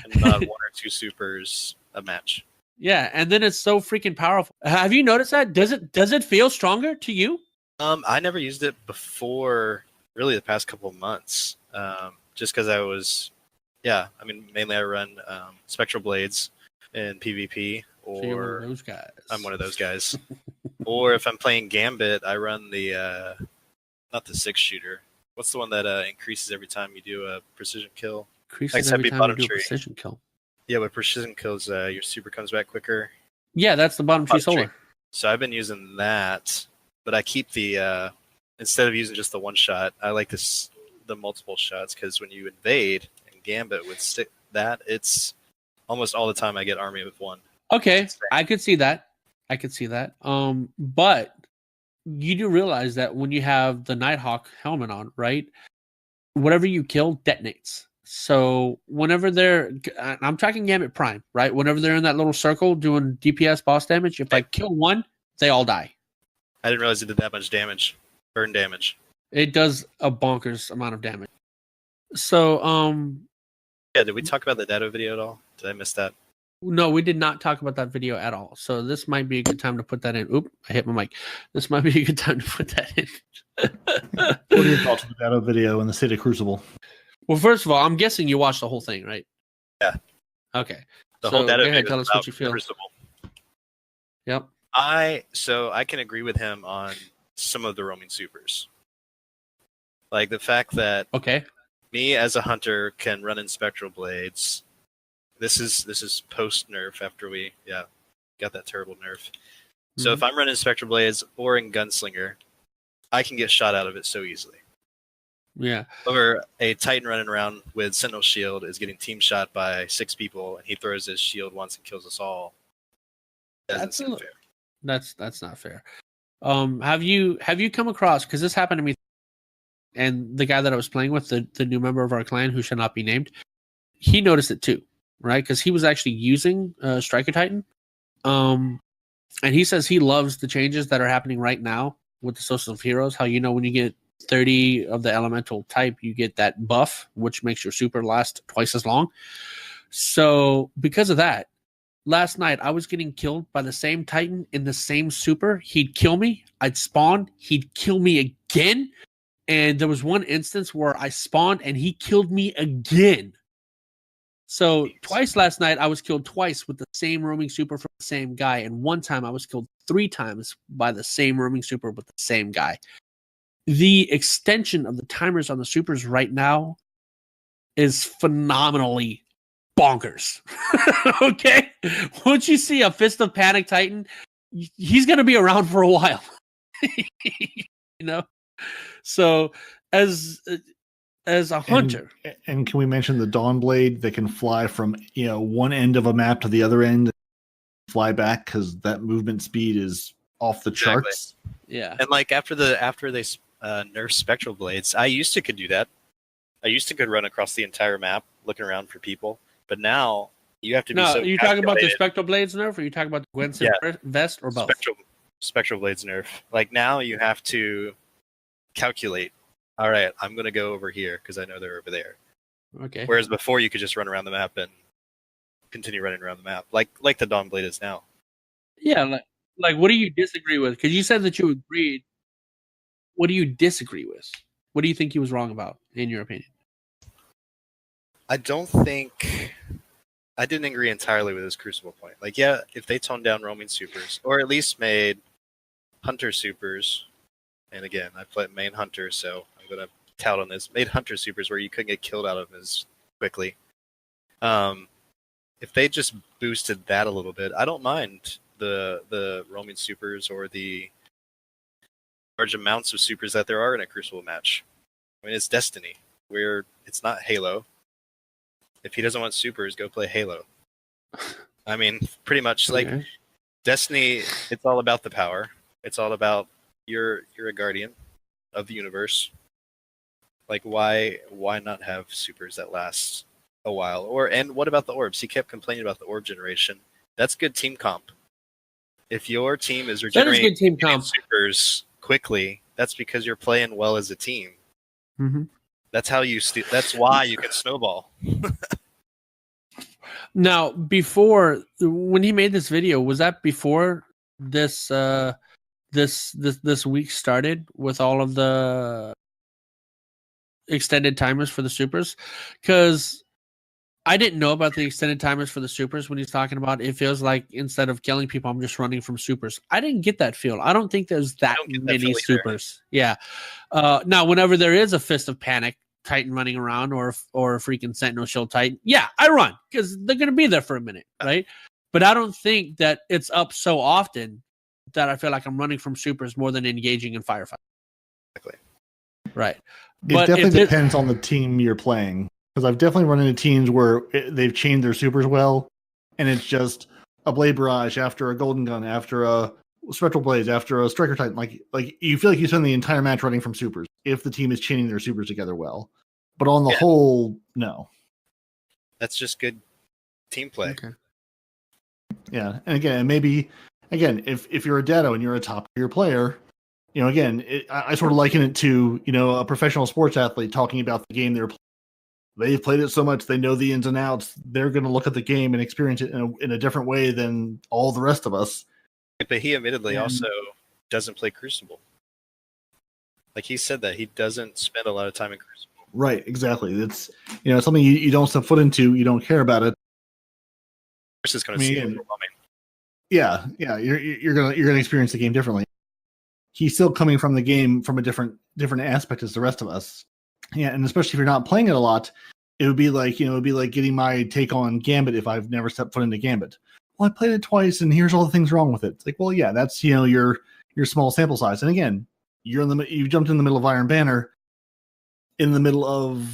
and not 1 or 2 supers a match. Yeah, and then it's so freaking powerful. Have you noticed that? Does it feel stronger to you? I never used it before. Really, the past couple of months. Just because I was, mainly I run Spectral Blades in PvP. Or so you're one of those guys. I'm one of those guys. Or if I'm playing Gambit, I run the not the 6-shooter. What's the one that increases every time you do a precision kill? Increases every time you do a precision kill. Yeah, with precision kills, your super comes back quicker. Yeah, that's the Bottom Tree Solar. So I've been using that, but I keep the instead of using just the one shot, I like the multiple shots because when you invade and Gambit with that, it's almost all the time I get army with one. Okay, I could see that. But you do realize that when you have the Nighthawk helmet on, right? Whatever you kill detonates. So whenever I'm tracking Gambit Prime, right? Whenever they're in that little circle doing DPS boss damage, if I kill one, they all die. I didn't realize it did that much damage. Burn damage. It does a bonkers amount of damage. So, yeah, did we talk about the Datto video at all? Did I miss that? No, we did not talk about that video at all. So this might be a good time to put that in. Oop, I hit my mic. This might be a good time to put that in. What are your thoughts on the Datto video in the State of Crucible? Well, first of all, I'm guessing you watched the whole thing, right? Yeah. Okay. The whole Datto video. Tell us what you feel. Crucible. Yep. I can agree with him on some of the roaming supers. Like the fact that me as a hunter can run in Spectral Blades. This is post nerf after we got that terrible nerf. Mm-hmm. So if I'm running Spectral Blades or in Gunslinger, I can get shot out of it so easily. Yeah. Over a Titan running around with Sentinel Shield is getting team shot by 6 people, and he throws his shield once and kills us all. That's not fair. That's not fair. Have you come across, because this happened to me, and the guy that I was playing with, the new member of our clan who shall not be named, he noticed it too, right? Because he was actually using Striker Titan, and he says he loves the changes that are happening right now with the Solstice of Heroes. How when you get 30 of the elemental type, you get that buff, which makes your super last twice as long. So because of that, last night I was getting killed by the same Titan in the same super. He'd kill me, I'd spawn, he'd kill me again. And there was one instance where I spawned and he killed me again. So twice last night, I was killed twice with the same roaming super from the same guy. And one time I was killed 3 times by the same roaming super with the same guy. The extension of the timers on the supers right now is phenomenally bonkers. Okay? Once you see a Fist of Panic Titan, he's going to be around for a while. You know? So as a hunter. And can we mention the Dawnblade that can fly from one end of a map to the other end, fly back, because that movement speed is off the charts. Yeah. And like after they nerf spectral blades, I used to could do that. I used to could run across the entire map looking around for people, but now you have to be. No, so are you talking about the spectral blades nerf, or are you talking about the Gwenson vest, or both? Spectral blades nerf. Like now you have to calculate. All right, I'm going to go over here because I know they're over there. Okay. Whereas before you could just run around the map and continue running around the map, like the Dawnblade is now. Yeah, like what do you disagree with? Because you said that you agreed. What do you disagree with? What do you think he was wrong about, in your opinion? I don't think I didn't agree entirely with his Crucible point. Like, yeah, if they toned down roaming supers, or at least made hunter supers, and again, I play main hunter, so I'm gonna tout on this. Made hunter supers where you couldn't get killed out of them as quickly. If they just boosted that a little bit, I don't mind the roaming supers or the large amounts of supers that there are in a Crucible match. I mean, it's Destiny. It's not Halo. If he doesn't want supers, go play Halo. I mean, pretty much like Destiny. It's all about the power. It's all about you're a guardian of the universe. Like, why not have supers that last a while? And what about the orbs? He kept complaining about the orb generation. That's good team comp. If your team is regenerating good team comp. supers quickly, that's because you're playing well as a team. Mm-hmm. That's how that's why you can snowball. Now, before when he made this video, was that before this week started with all of the extended timers for the supers? Because I didn't know about the extended timers for the supers when he's talking about it feels like instead of killing people, I'm just running from supers. I didn't get that feel. I don't think there's that many supers. Yeah. Now, whenever there is a Fist of Panic Titan running around or a freaking Sentinel Shield Titan, yeah, I run because they're going to be there for a minute, right? But I don't think that it's up so often that I feel like I'm running from supers more than engaging in firefight. Exactly. Right. It definitely depends on the team you're playing. Because I've definitely run into teams where they've chained their supers well, and it's just a Blade Barrage after a Golden Gun, after a Spectral Blades, after a Striker Titan. Like you feel like you spend the entire match running from supers if the team is chaining their supers together well. But on the whole, no. That's just good team play. Okay. Yeah, and again, if you're a Datto and you're a top tier player, I sort of liken it to a professional sports athlete talking about the game they're playing. They've played it so much, they know the ins and outs. They're going to look at the game and experience it in a different way than all the rest of us. But he admittedly also doesn't play Crucible. Like he said that he doesn't spend a lot of time in Crucible. Right, exactly. It's something you don't step foot into. You don't care about it. This is going to seem overwhelming. Yeah. You're gonna experience the game differently. He's still coming from the game from a different aspect as the rest of us. Yeah, and especially if you're not playing it a lot, it would be like getting my take on Gambit if I've never stepped foot into Gambit. Well, I played it twice, and here's all the things wrong with it. It's like, well, yeah, that's your small sample size. And again, you jumped in the middle of Iron Banner, in the middle of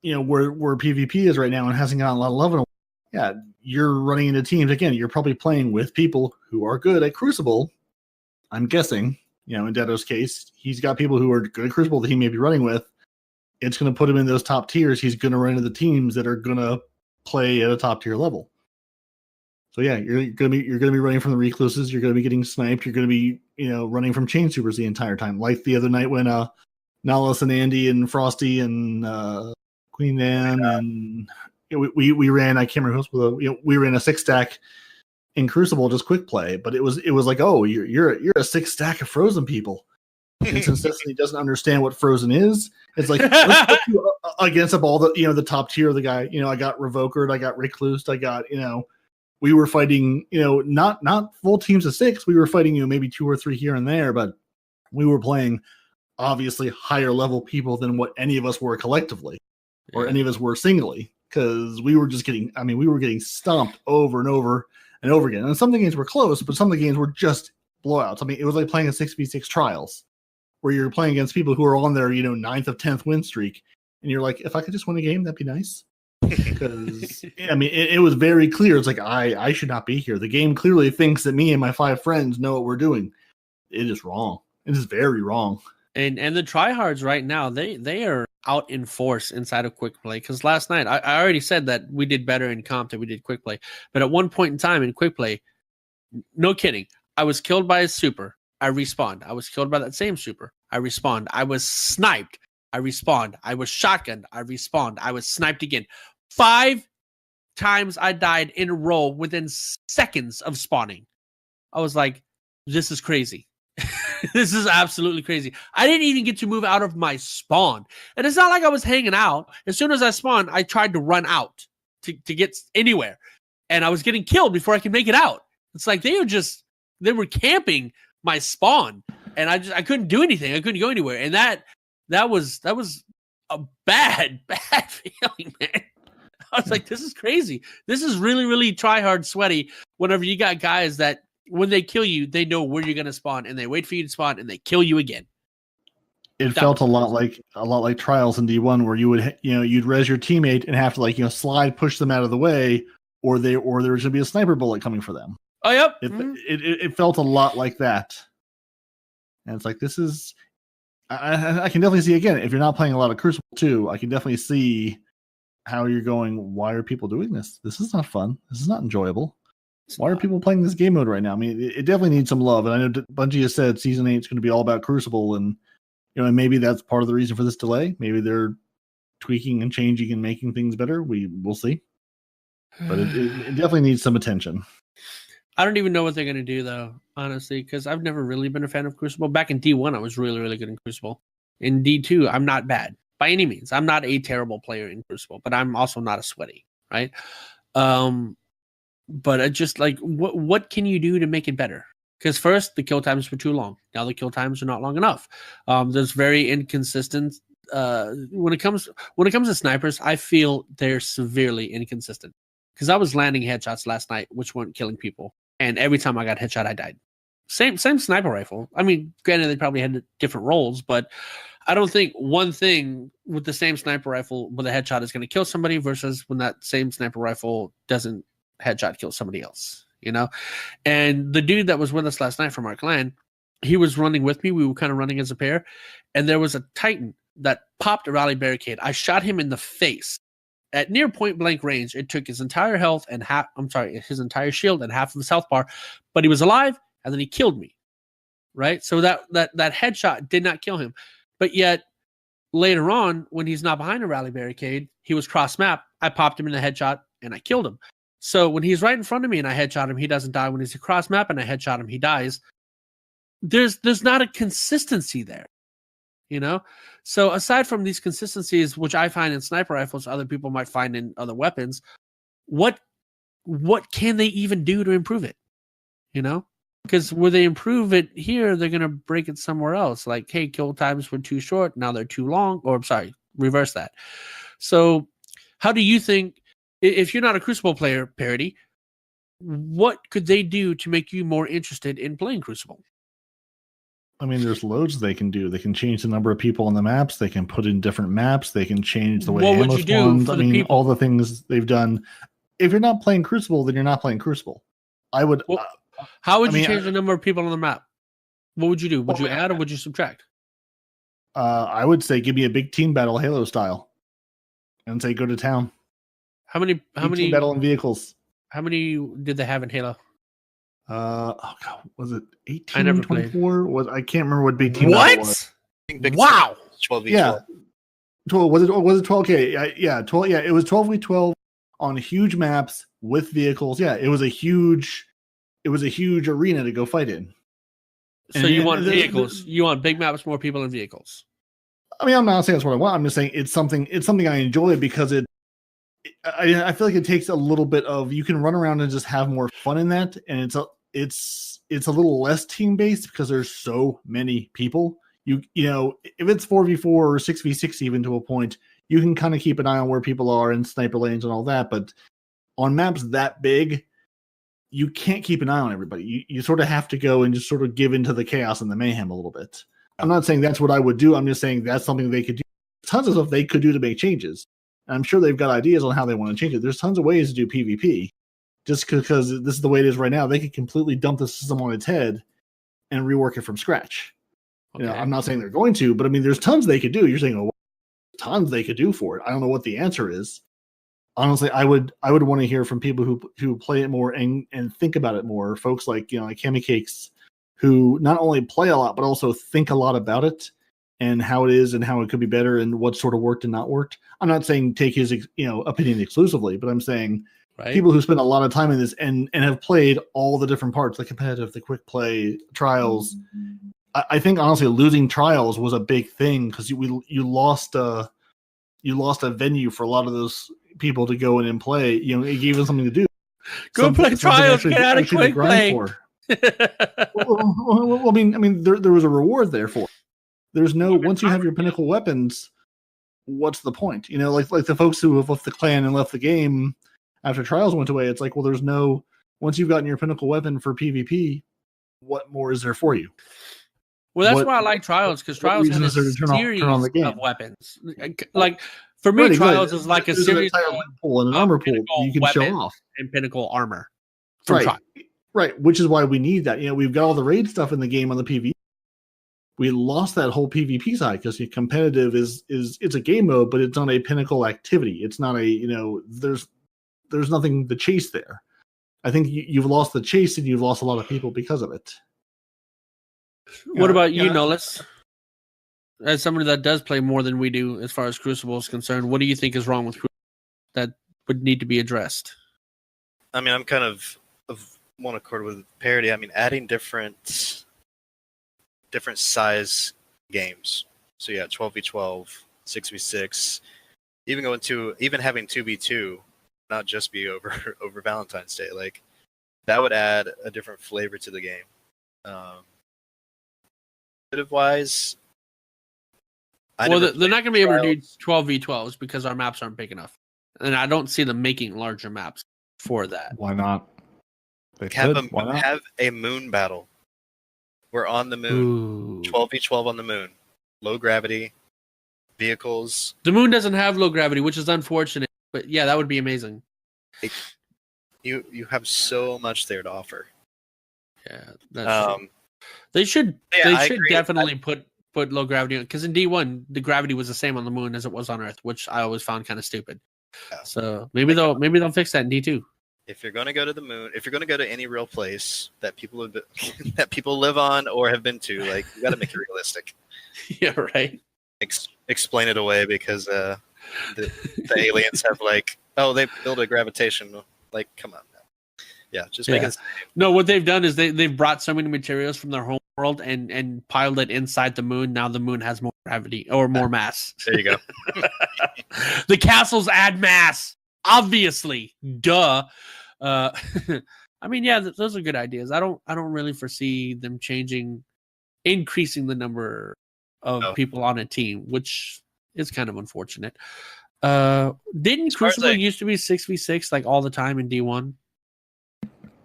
where PvP is right now, and hasn't gotten a lot of love. Yeah, you're running into teams again. You're probably playing with people who are good at Crucible. I'm guessing, in Datto's case, he's got people who are good at Crucible that he may be running with. It's going to put him in those top tiers. He's going to run into the teams that are going to play at a top tier level. So yeah, you're going to be running from the recluses. You're going to be getting sniped. You're going to be running from chain supers the entire time. Like the other night when Nollis and Andy and Frosty and Queen Anne and we ran. I can't remember who was we ran a 6-stack in Crucible, just quick play. But it was like, oh, you're a 6-stack of frozen people. And since Destiny doesn't understand what frozen is, it's like let's put you against all the the top tier of the guy. I got Revokered, I got Reclused, I got we were fighting not full teams of 6. We were fighting maybe 2 or 3 here and there, but we were playing obviously higher level people than what any of us were collectively or any of us were singly, because we were just getting stomped over and over and over again. And some of the games were close, but some of the games were just blowouts. I mean, it was like playing a 6v6 trials where you're playing against people who are on their 9th of 10th win streak, and you're like, if I could just win a game, that'd be nice. Because I mean, it was very clear. It's like I should not be here. The game clearly thinks that me and my 5 friends know what we're doing. It is wrong. It is very wrong. And the tryhards right now, they are out in force inside of quick play. Because last night I already said that we did better in comp than we did quick play. But at one point in time in quick play, no kidding, I was killed by a super. I respawned. I was killed by that same super. I respawned. I was sniped. I respawned. I was shotgunned. I respawned. I was sniped again. 5 times I died in a row within seconds of spawning. I was like, this is crazy. This is absolutely crazy. I didn't even get to move out of my spawn. And it's not like I was hanging out. As soon as I spawned, I tried to run out to get anywhere. And I was getting killed before I could make it out. It's like they were camping my spawn. And I couldn't do anything. I couldn't go anywhere. And that was a bad feeling, man. I was like, this is crazy. This is really, really try hard sweaty whenever you got guys that when they kill you, they know where you're going to spawn and they wait for you to spawn and they kill you again. It felt a lot like trials in D1 where you would, you'd res your teammate and have to slide, push them out of the way, or there was going to be a sniper bullet coming for them. Oh, yep. It felt a lot like that. And it's like, this is, I can definitely see, again, if you're not playing a lot of Crucible 2, I can definitely see how you're going, why are people doing this? This is not fun. This is not enjoyable. Why are people playing this game mode right now? I mean, it definitely needs some love. And I know Bungie has said Season 8 is going to be all about Crucible. And, and maybe that's part of the reason for this delay. Maybe they're tweaking and changing and making things better. We'll see. But it definitely needs some attention. I don't even know what they're going to do, though, honestly, because I've never really been a fan of Crucible. Back in D1, I was really, really good in Crucible. In D2, I'm not bad by any means. I'm not a terrible player in Crucible, but I'm also not a sweaty, right? But I just like, what can you do to make it better? Because first, the kill times were too long. Now the kill times are not long enough. There's very inconsistent. When it comes to snipers, I feel they're severely inconsistent. Because I was landing headshots last night, which weren't killing people, and every time I got headshot, I died. Same sniper rifle. I mean, granted, they probably had different roles, but I don't think one thing with the same sniper rifle with a headshot is going to kill somebody versus when that same sniper rifle doesn't headshot kill somebody else, And the dude that was with us last night from our clan, he was running with me. We were kind of running as a pair, and there was a Titan that popped a rally barricade. I shot him in the face at near point blank range. It took his entire health and his entire shield and half of his health bar, but he was alive, and then he killed me. Right? So that headshot did not kill him. But yet later on, when he's not behind a rally barricade, he was cross map. I popped him in the headshot and I killed him. So when he's right in front of me and I headshot him, he doesn't die. When he's across map and I headshot him, he dies. There's not a consistency there, So aside from these consistencies, which I find in sniper rifles, other people might find in other weapons, what can they even do to improve it? Because where they improve it here, they're going to break it somewhere else. Like, hey, kill times were too short. Now they're too long. Or, reverse that. So how do you think, if you're not a Crucible player, Peroty, what could they do to make you more interested in playing Crucible? I mean, there's loads they can do. They can change the number of people on the maps. They can put in different maps. They can change the way ammo spawns. I mean, all the things they've done. If you're not playing Crucible, then you're not playing Crucible. I would... How would you change the number of people on the map? What would you do? Would you add or would you subtract? I would say give me a big team battle Halo style and say go to town. How many team battle in vehicles? How many did they have in Halo? Was it 18, 24? I can't remember what big team battle was. Wow. 12v12. Yeah. 12 was it 12? Okay, yeah, 12. Yeah, it was 12v12 on huge maps with vehicles. Yeah, it was a huge arena to go fight in. So you want vehicles? You want big maps, more people, and vehicles. I mean, I'm not saying that's what I want. I'm just saying it's something I enjoy because I feel like it takes a little bit of, you can run around and just have more fun in that, and it's a little less team based because there's so many people. You know, if it's 4v4 or 6v6 even to a point, you can kind of keep an eye on where people are in sniper lanes and all that. But on maps that big, you can't keep an eye on everybody. You sort of have to go and just sort of give into the chaos and the mayhem a little bit. I'm not saying that's what I would do. I'm just saying that's something they could do. Tons of stuff they could do to make changes. And I'm sure they've got ideas on how they want to change it. There's tons of ways to do PvP. Just because this is the way it is right now, they could completely dump the system on its head and rework it from scratch. Okay. You know, I'm not saying they're going to, but I mean, there's tons they could do. You're saying, oh, tons they could do for it. I don't know what the answer is. Honestly, I would want to hear from people who play it more and think about it more. Folks like, you know, like Hammy Cakes, who not only play a lot but also think a lot about it and how it is and how it could be better and what sort of worked and not worked. I'm not saying take his opinion exclusively, but I'm saying people who spend a lot of time in this and have played all the different parts, the competitive, the quick play, trials. I think honestly losing trials was a big thing because you lost a venue for a lot of those people to go in and play. You know, it gave them something to do. Go play trials, get out of quick play. Well, I mean, there was a reward there for it. There's no, once you have your pinnacle weapons, what's the point? You know, like the folks who have left the clan and left the game after trials went away. It's like, well, there's no, once you've gotten your pinnacle weapon for PvP, what more is there for you? Well, that's why I like trials, because trials have a series of weapons. Like for me, trials is like a series of pool and an armor pool you can show off and pinnacle armor. Right, which is why we need that. You know, we've got all the raid stuff in the game on the PvE. We lost that whole PvP side because the competitive is it's a game mode, but it's not a pinnacle activity. It's not a, you know, there's nothing to chase there. I think you've lost the chase and you've lost a lot of people because of it. What about you, Nollis? As somebody that does play more than we do as far as Crucible is concerned, what do you think is wrong with Crucible that would need to be addressed? I mean, I'm kind of one accord with Peroty. I mean, adding different size games. So yeah, 12v12, 6v6, even having 2v2, not just be over Valentine's Day. Like that would add a different flavor to the game. Wise, they're not going to be able to do 12v12s because our maps aren't big enough, and I don't see them making larger maps for that. Why not? Have a moon battle. We're on the moon. 12v12 on the moon. Low gravity vehicles. The moon doesn't have low gravity, which is unfortunate. But yeah, that would be amazing. You have so much there to offer. Yeah, that's true. They should definitely put low gravity on, because in D1 the gravity was the same on the moon as it was on Earth, which I always found kind of stupid. Yeah. So maybe they'll fix that in D2. If you're going to go to the moon, if you're going to go to any real place that people live on or have been to, like, you got to make it realistic. Yeah, right. Explain it away because the aliens have they build a gravitation. Like, come on. Yeah, just make it. No, what they've done is they've brought so many materials from their home world and piled it inside the moon. Now the moon has more gravity or more mass. There you go. The castles add mass, obviously. Duh. I mean, yeah, those are good ideas. I don't really foresee them increasing the number of people on a team, which is kind of unfortunate. Didn't Crucible used to be 6v6 like all the time in D1?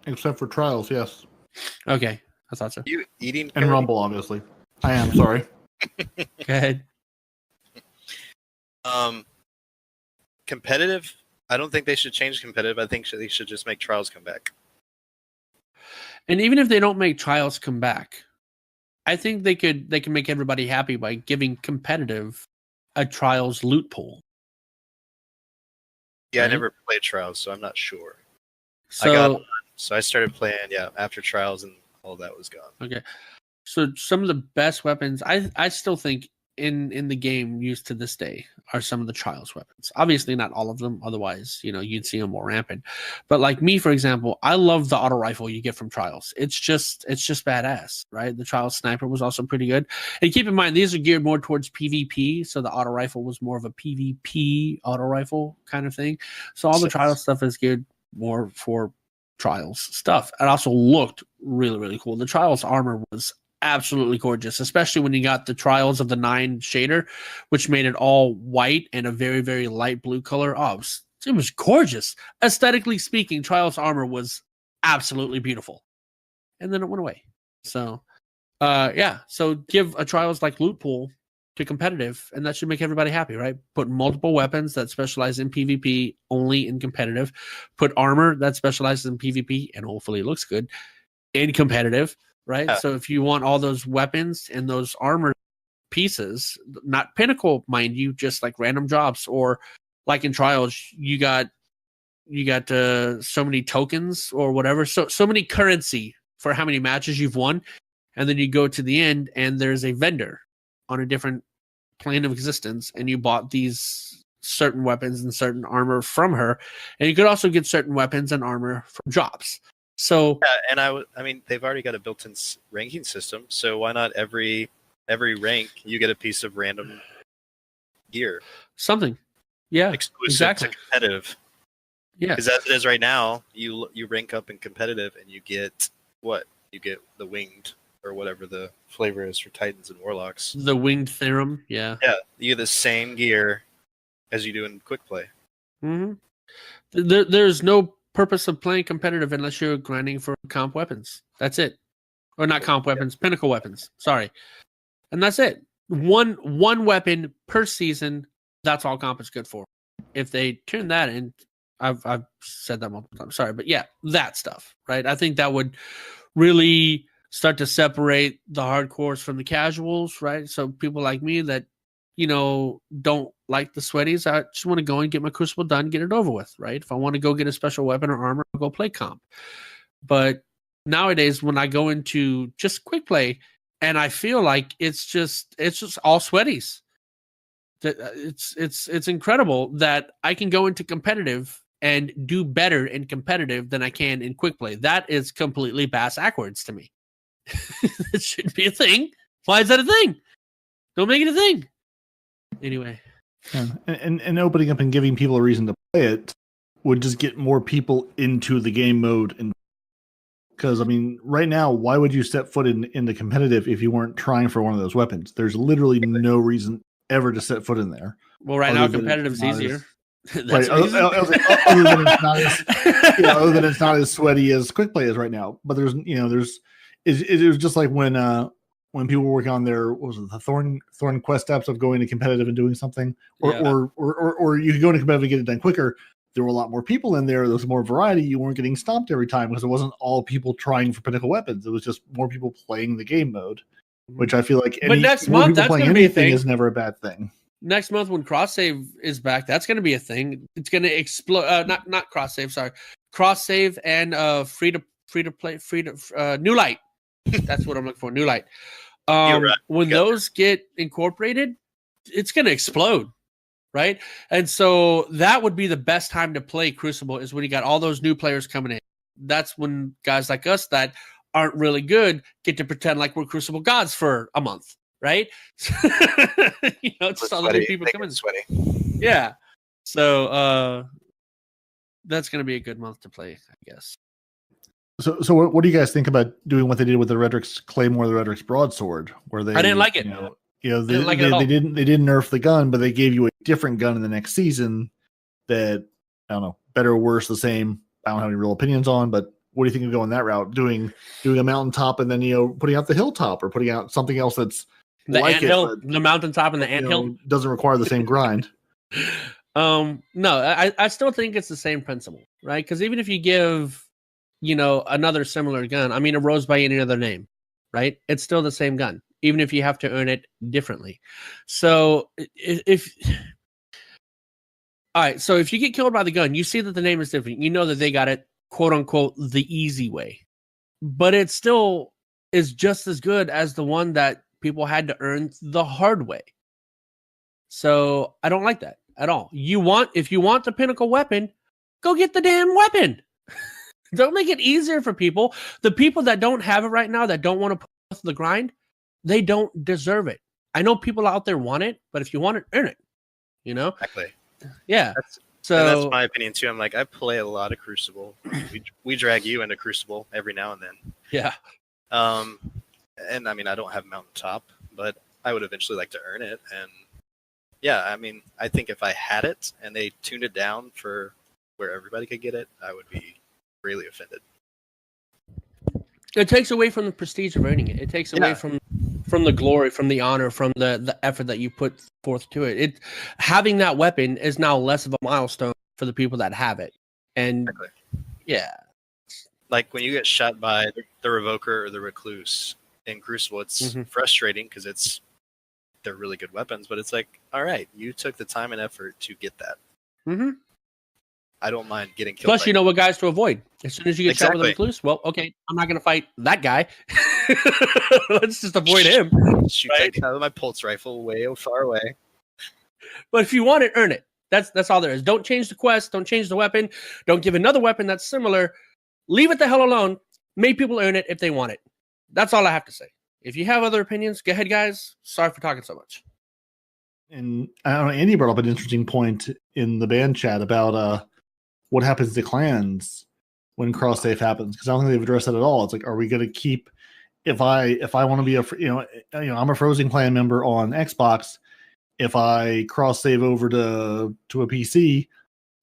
Except for trials, yes. Okay, I thought so. You eating and Rumble, obviously. I am sorry. Go ahead. Competitive. I don't think they should change competitive. I think they should just make trials come back. And even if they don't make trials come back, I think they can make everybody happy by giving competitive a trials loot pool. Yeah, right? I never played trials, so I'm not sure. So I started playing, after trials, and all that was gone. Okay. So some of the best weapons, I still think in the game used to this day are some of the Trials weapons. Obviously not all of them, otherwise, you'd see them more rampant. But like me, for example, I love the auto rifle you get from Trials. It's just badass, right? The Trials sniper was also pretty good. And keep in mind, these are geared more towards PvP, so the auto rifle was more of a PvP auto rifle kind of thing. So all the Trials stuff is geared more for Trials stuff. It also looked really, really cool. The Trials armor was absolutely gorgeous, especially when you got the Trials of the 9 shader, which made it all white and a very, very light blue color. Oh, it was gorgeous. Aesthetically speaking, Trials armor was absolutely beautiful. And then it went away. So, so give a Trials like loot pool to competitive, and that should make everybody happy, right? Put multiple weapons that specialize in PvP only in competitive. Put armor that specializes in PvP and hopefully looks good in competitive. Right. Yeah. So if you want all those weapons and those armor pieces, not pinnacle, mind you, just like random drops, or like in Trials, you got so many tokens or whatever. So many currency for how many matches you've won. And then you go to the end and there's a vendor on a different plane of existence. And you bought these certain weapons and certain armor from her. And you could also get certain weapons and armor from drops. So yeah, and I mean, they've already got a built-in ranking system, so why not every rank you get a piece of random gear, something, yeah, exclusive exactly. to competitive. Yeah, because as it is right now, you rank up in competitive and you get what? You get the winged or whatever the flavor is for Titans and Warlocks. The winged theorem, yeah, you get the same gear as you do in quick play. Mm-hmm. There's no purpose of playing competitive unless you're grinding for comp weapons. That's it. Or not comp weapons, pinnacle weapons. Sorry. And that's it. One weapon per season, that's all comp is good for. If they turn that in, I've said that multiple times. Sorry, but yeah, that stuff, right? I think that would really start to separate the hardcores from the casuals, right? So people like me that don't like the sweaties, I just want to go and get my Crucible done, get it over with, right? If I want to go get a special weapon or armor, I'll go play comp. But nowadays, when I go into just quick play, and I feel like it's just all sweaties. It's incredible that I can go into competitive and do better in competitive than I can in quick play. That is completely bass backwards to me. It shouldn't be a thing. Why is that a thing? Don't make it a thing. Anyway, and opening up and giving people a reason to play it would just get more people into the game mode. And because I mean, right now, why would you step foot into competitive if you weren't trying for one of those weapons? There's literally no reason ever to set foot in there. Well, right now competitive's easier. Right, other than it's not as sweaty as quick play is right now. But it was just like when people were working on their, what was it, the Thorn quest steps of going to competitive and doing something, or you could go into competitive and get it done quicker. There were a lot more people in there. There was more variety. You weren't getting stomped every time because it wasn't all people trying for pinnacle weapons. It was just more people playing the game mode, which I feel like next month that's going to be a thing. Is never a bad thing. Next month when cross save is back, that's going to be a thing. It's going to explode. Not cross save. Sorry, cross save and free to play New Light. That's what I'm looking for. New Light. Right. When those get incorporated, it's going to explode, right? And so that would be the best time to play Crucible is when you got all those new players coming in. That's when guys like us that aren't really good get to pretend like we're Crucible gods for a month, right? Just all the new people coming. Sweaty. Yeah. So that's going to be a good month to play, I guess. So what do you guys think about doing what they did with the Redrix's Claymore, the Redrix's Broadsword, where they? I didn't like it. They didn't nerf the gun, but they gave you a different gun in the next season. That I don't know, better or worse, the same. I don't have any real opinions on, but what do you think of going that route? Doing a mountaintop and then putting out the hilltop, or putting out something else that's the anthill, the mountaintop and the anthill doesn't require the same grind. No, I still think it's the same principle, right? Because even if you give another similar gun. I mean, it rose by any other name, right? It's still the same gun, even if you have to earn it differently. So all right, so if you get killed by the gun, you see that the name is different. You know that they got it, quote unquote, the easy way, but it still is just as good as the one that people had to earn the hard way. So I don't like that at all. If you want the pinnacle weapon, go get the damn weapon. Don't make it easier for people. The people that don't have it right now, that don't want to put the grind, they don't deserve it. I know people out there want it, but if you want it, earn it. You know? Exactly. Yeah. And that's my opinion too. I'm like, I play a lot of Crucible. We drag you into Crucible every now and then. Yeah. And I mean, I don't have Mountaintop, but I would eventually like to earn it. And yeah, I mean, I think if I had it and they tuned it down for where everybody could get it, I would be really offended. It takes away from the prestige of earning it. It takes away from the glory, from the honor, from the effort that you put forth to it. Having that weapon is now less of a milestone for the people that have it. And exactly. Yeah. Like when you get shot by the Revoker or the Recluse in Crucible, it's frustrating because they're really good weapons, but it's like, all right, you took the time and effort to get that. Mm-hmm. I don't mind getting killed. Plus, you know what guys to avoid. As soon as you get shot with a Recluse, well, okay, I'm not going to fight that guy. Let's just avoid him. Shoot that guy with my pulse rifle way far away. But if you want it, earn it. That's all there is. Don't change the quest. Don't change the weapon. Don't give another weapon that's similar. Leave it the hell alone. Make people earn it if they want it. That's all I have to say. If you have other opinions, go ahead, guys. Sorry for talking so much. And I don't know, Andy brought up an interesting point in the band chat about what happens to clans when cross save happens, because I don't think they've addressed that at all. It's like, are we going to keep if I want to be I'm a Frozen Clan member on Xbox. If I cross save over to a PC,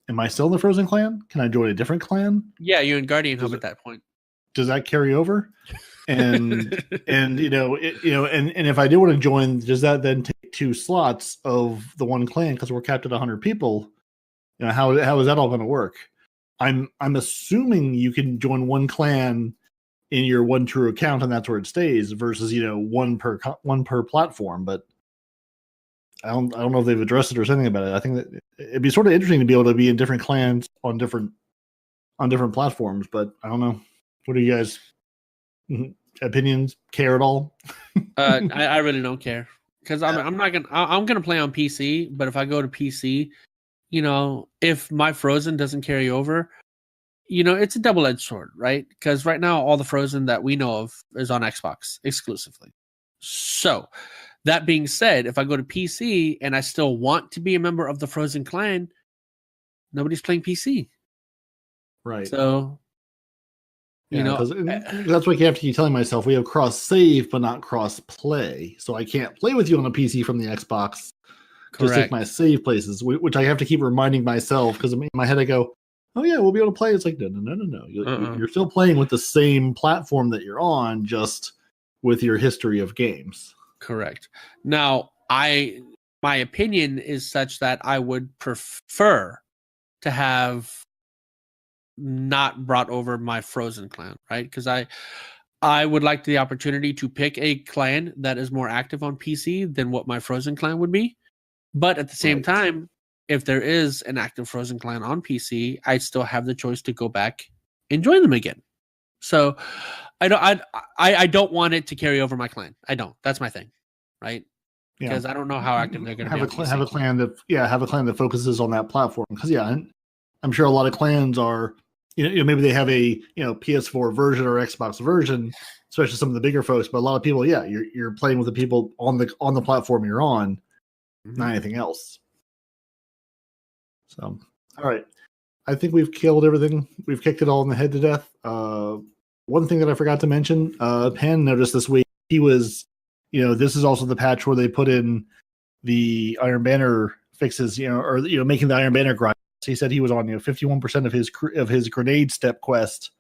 am I still in the Frozen Clan? Can I join a different clan? Yeah, you're in Guardian Hub at that point. Does that carry over? And and if I do want to join, does that then take 2 slots of the one clan because we're capped at 100 people? You know, how is that all going to work? I'm assuming you can join one clan in your one true account and that's where it stays versus one per platform. But I don't know if they've addressed it or something about it. I think that it'd be sort of interesting to be able to be in different clans on different platforms. But I don't know. What are you guys' opinions? Care at all? I really don't care because I'm gonna play on PC. But if I go to PC, if my Frozen doesn't carry over, it's a double-edged sword, right? Because right now all the Frozen that we know of is on Xbox exclusively. So that being said, if I go to PC and I still want to be a member of the Frozen clan, nobody's playing PC, right? So. That's why I have to keep telling myself we have cross save but not cross play, so I can't play with you on a PC from the Xbox. Correct. To take my save places, which I have to keep reminding myself because in my head I go, "Oh yeah, we'll be able to play." It's like no. You're still playing with the same platform that you're on, just with your history of games. Correct. Now, my opinion is such that I would prefer to have not brought over my Frozen clan, right? Because I would like the opportunity to pick a clan that is more active on PC than what my Frozen clan would be. But at the same time, if there is an active Frozen clan on PC, I still have the choice to go back and join them again. So I don't want it to carry over my clan. I don't. That's my thing, right? Because I don't know how active they're going to be. Have a clan that focuses on that platform. Because I'm sure a lot of clans are. Maybe they have a PS4 version or Xbox version, especially some of the bigger folks. But a lot of people, you're playing with the people on the platform you're on, not anything else. So, all right, I think we've killed everything. We've kicked it all in the head to death. One thing that I forgot to mention, Penn noticed this week. He was, this is also the patch where they put in the Iron Banner fixes, making the Iron Banner grind. He said he was on 51% of his grenade step quest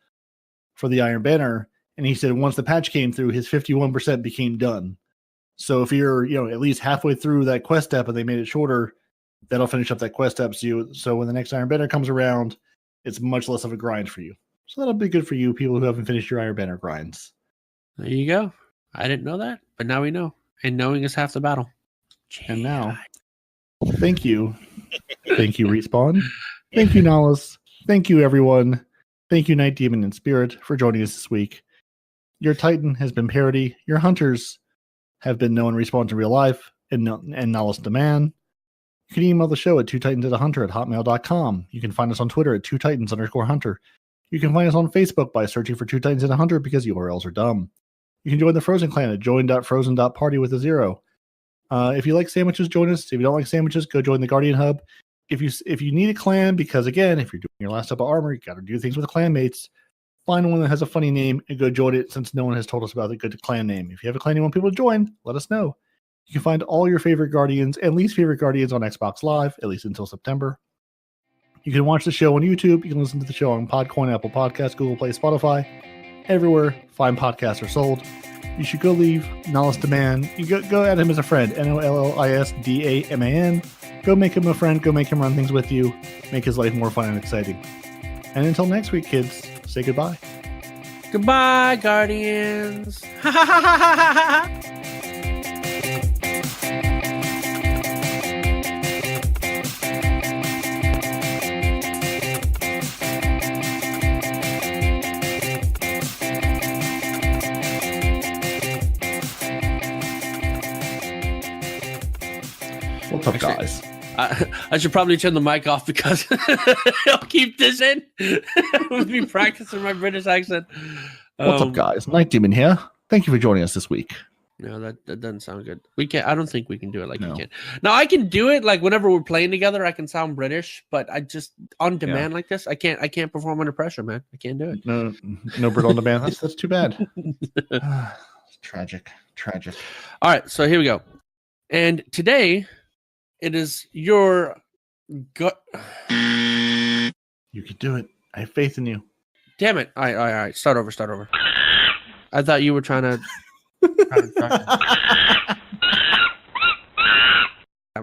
for the Iron Banner, and he said once the patch came through, his 51% became done. So if you're at least halfway through that quest step and they made it shorter, that'll finish up that quest step. So when the next Iron Banner comes around, it's much less of a grind for you. So that'll be good for you people who haven't finished your Iron Banner grinds. There you go. I didn't know that, but now we know, and knowing is half the battle. And now, thank you. Thank you, Respawn. Thank you, Nollis. Thank you, everyone. Thank you, Nitedemon and Spirit, for joining us this week. Your Titan has been Peroty. Your Hunters have been known Respawn in real life and Nollisdaman. You can email the show at twotitansandahunter@hotmail.com. You can find us on Twitter at twotitans_hunter. You can find us on Facebook by searching for Two Titans and a Hunter because URLs are dumb. You can join the Frozen Clan at join.frozen.party with a 0. If you like sandwiches, join us. If you don't like sandwiches, go join the Guardian Hub. If you need a clan, because again, if you're doing your last up of armor, you got to do things with clan mates. Find one that has a funny name and go join it, since no one has told us about a good clan name. If you have a clan you want people to join, let us know. You can find all your favorite Guardians and least favorite Guardians on Xbox Live, at least until September. You can watch the show on YouTube. You can listen to the show on Podcoin, Apple Podcasts, Google Play, Spotify, everywhere fine podcasts are sold. You should go leave Nitedemon. You go add him as a friend, Nollisdaman. Go make him a friend. Go make him run things with you. Make his life more fun and exciting. And until next week, kids, say goodbye. Goodbye, Guardians. What's up, guys? I should probably turn the mic off because I'll keep this in with me practicing my British accent. What's up, guys? Nitedemon here. Thank you for joining us this week. No, that doesn't sound good. We can't. I don't think we can do it like you can. Now I can do it like whenever we're playing together. I can sound British, but I just on demand like this. I can't perform under pressure, man. I can't do it. No Brit on demand. That's too bad. Tragic. All right, so here we go. And today, it is your gut. You can do it. I have faith in you. Damn it! All right. Start over. I thought you were trying to.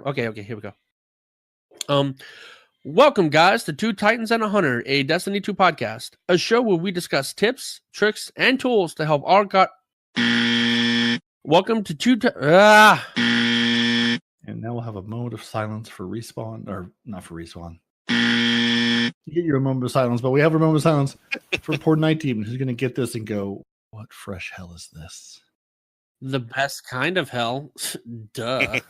Okay. Here we go. Welcome, guys, to Two Titans and a Hunter, a Destiny 2 podcast, a show where we discuss tips, tricks, and tools to help our Welcome to And now we'll have a moment of silence for Respawn, or not for Respawn. You get your moment of silence, but we have a moment of silence for poor Nitedemon, who's going to get this and go, "What fresh hell is this?" The best kind of hell. Duh.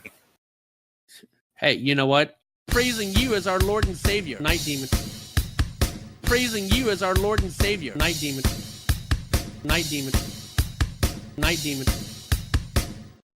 Hey, you know what? Praising you as our Lord and Savior, Nitedemon. Praising you as our Lord and Savior, Nitedemon.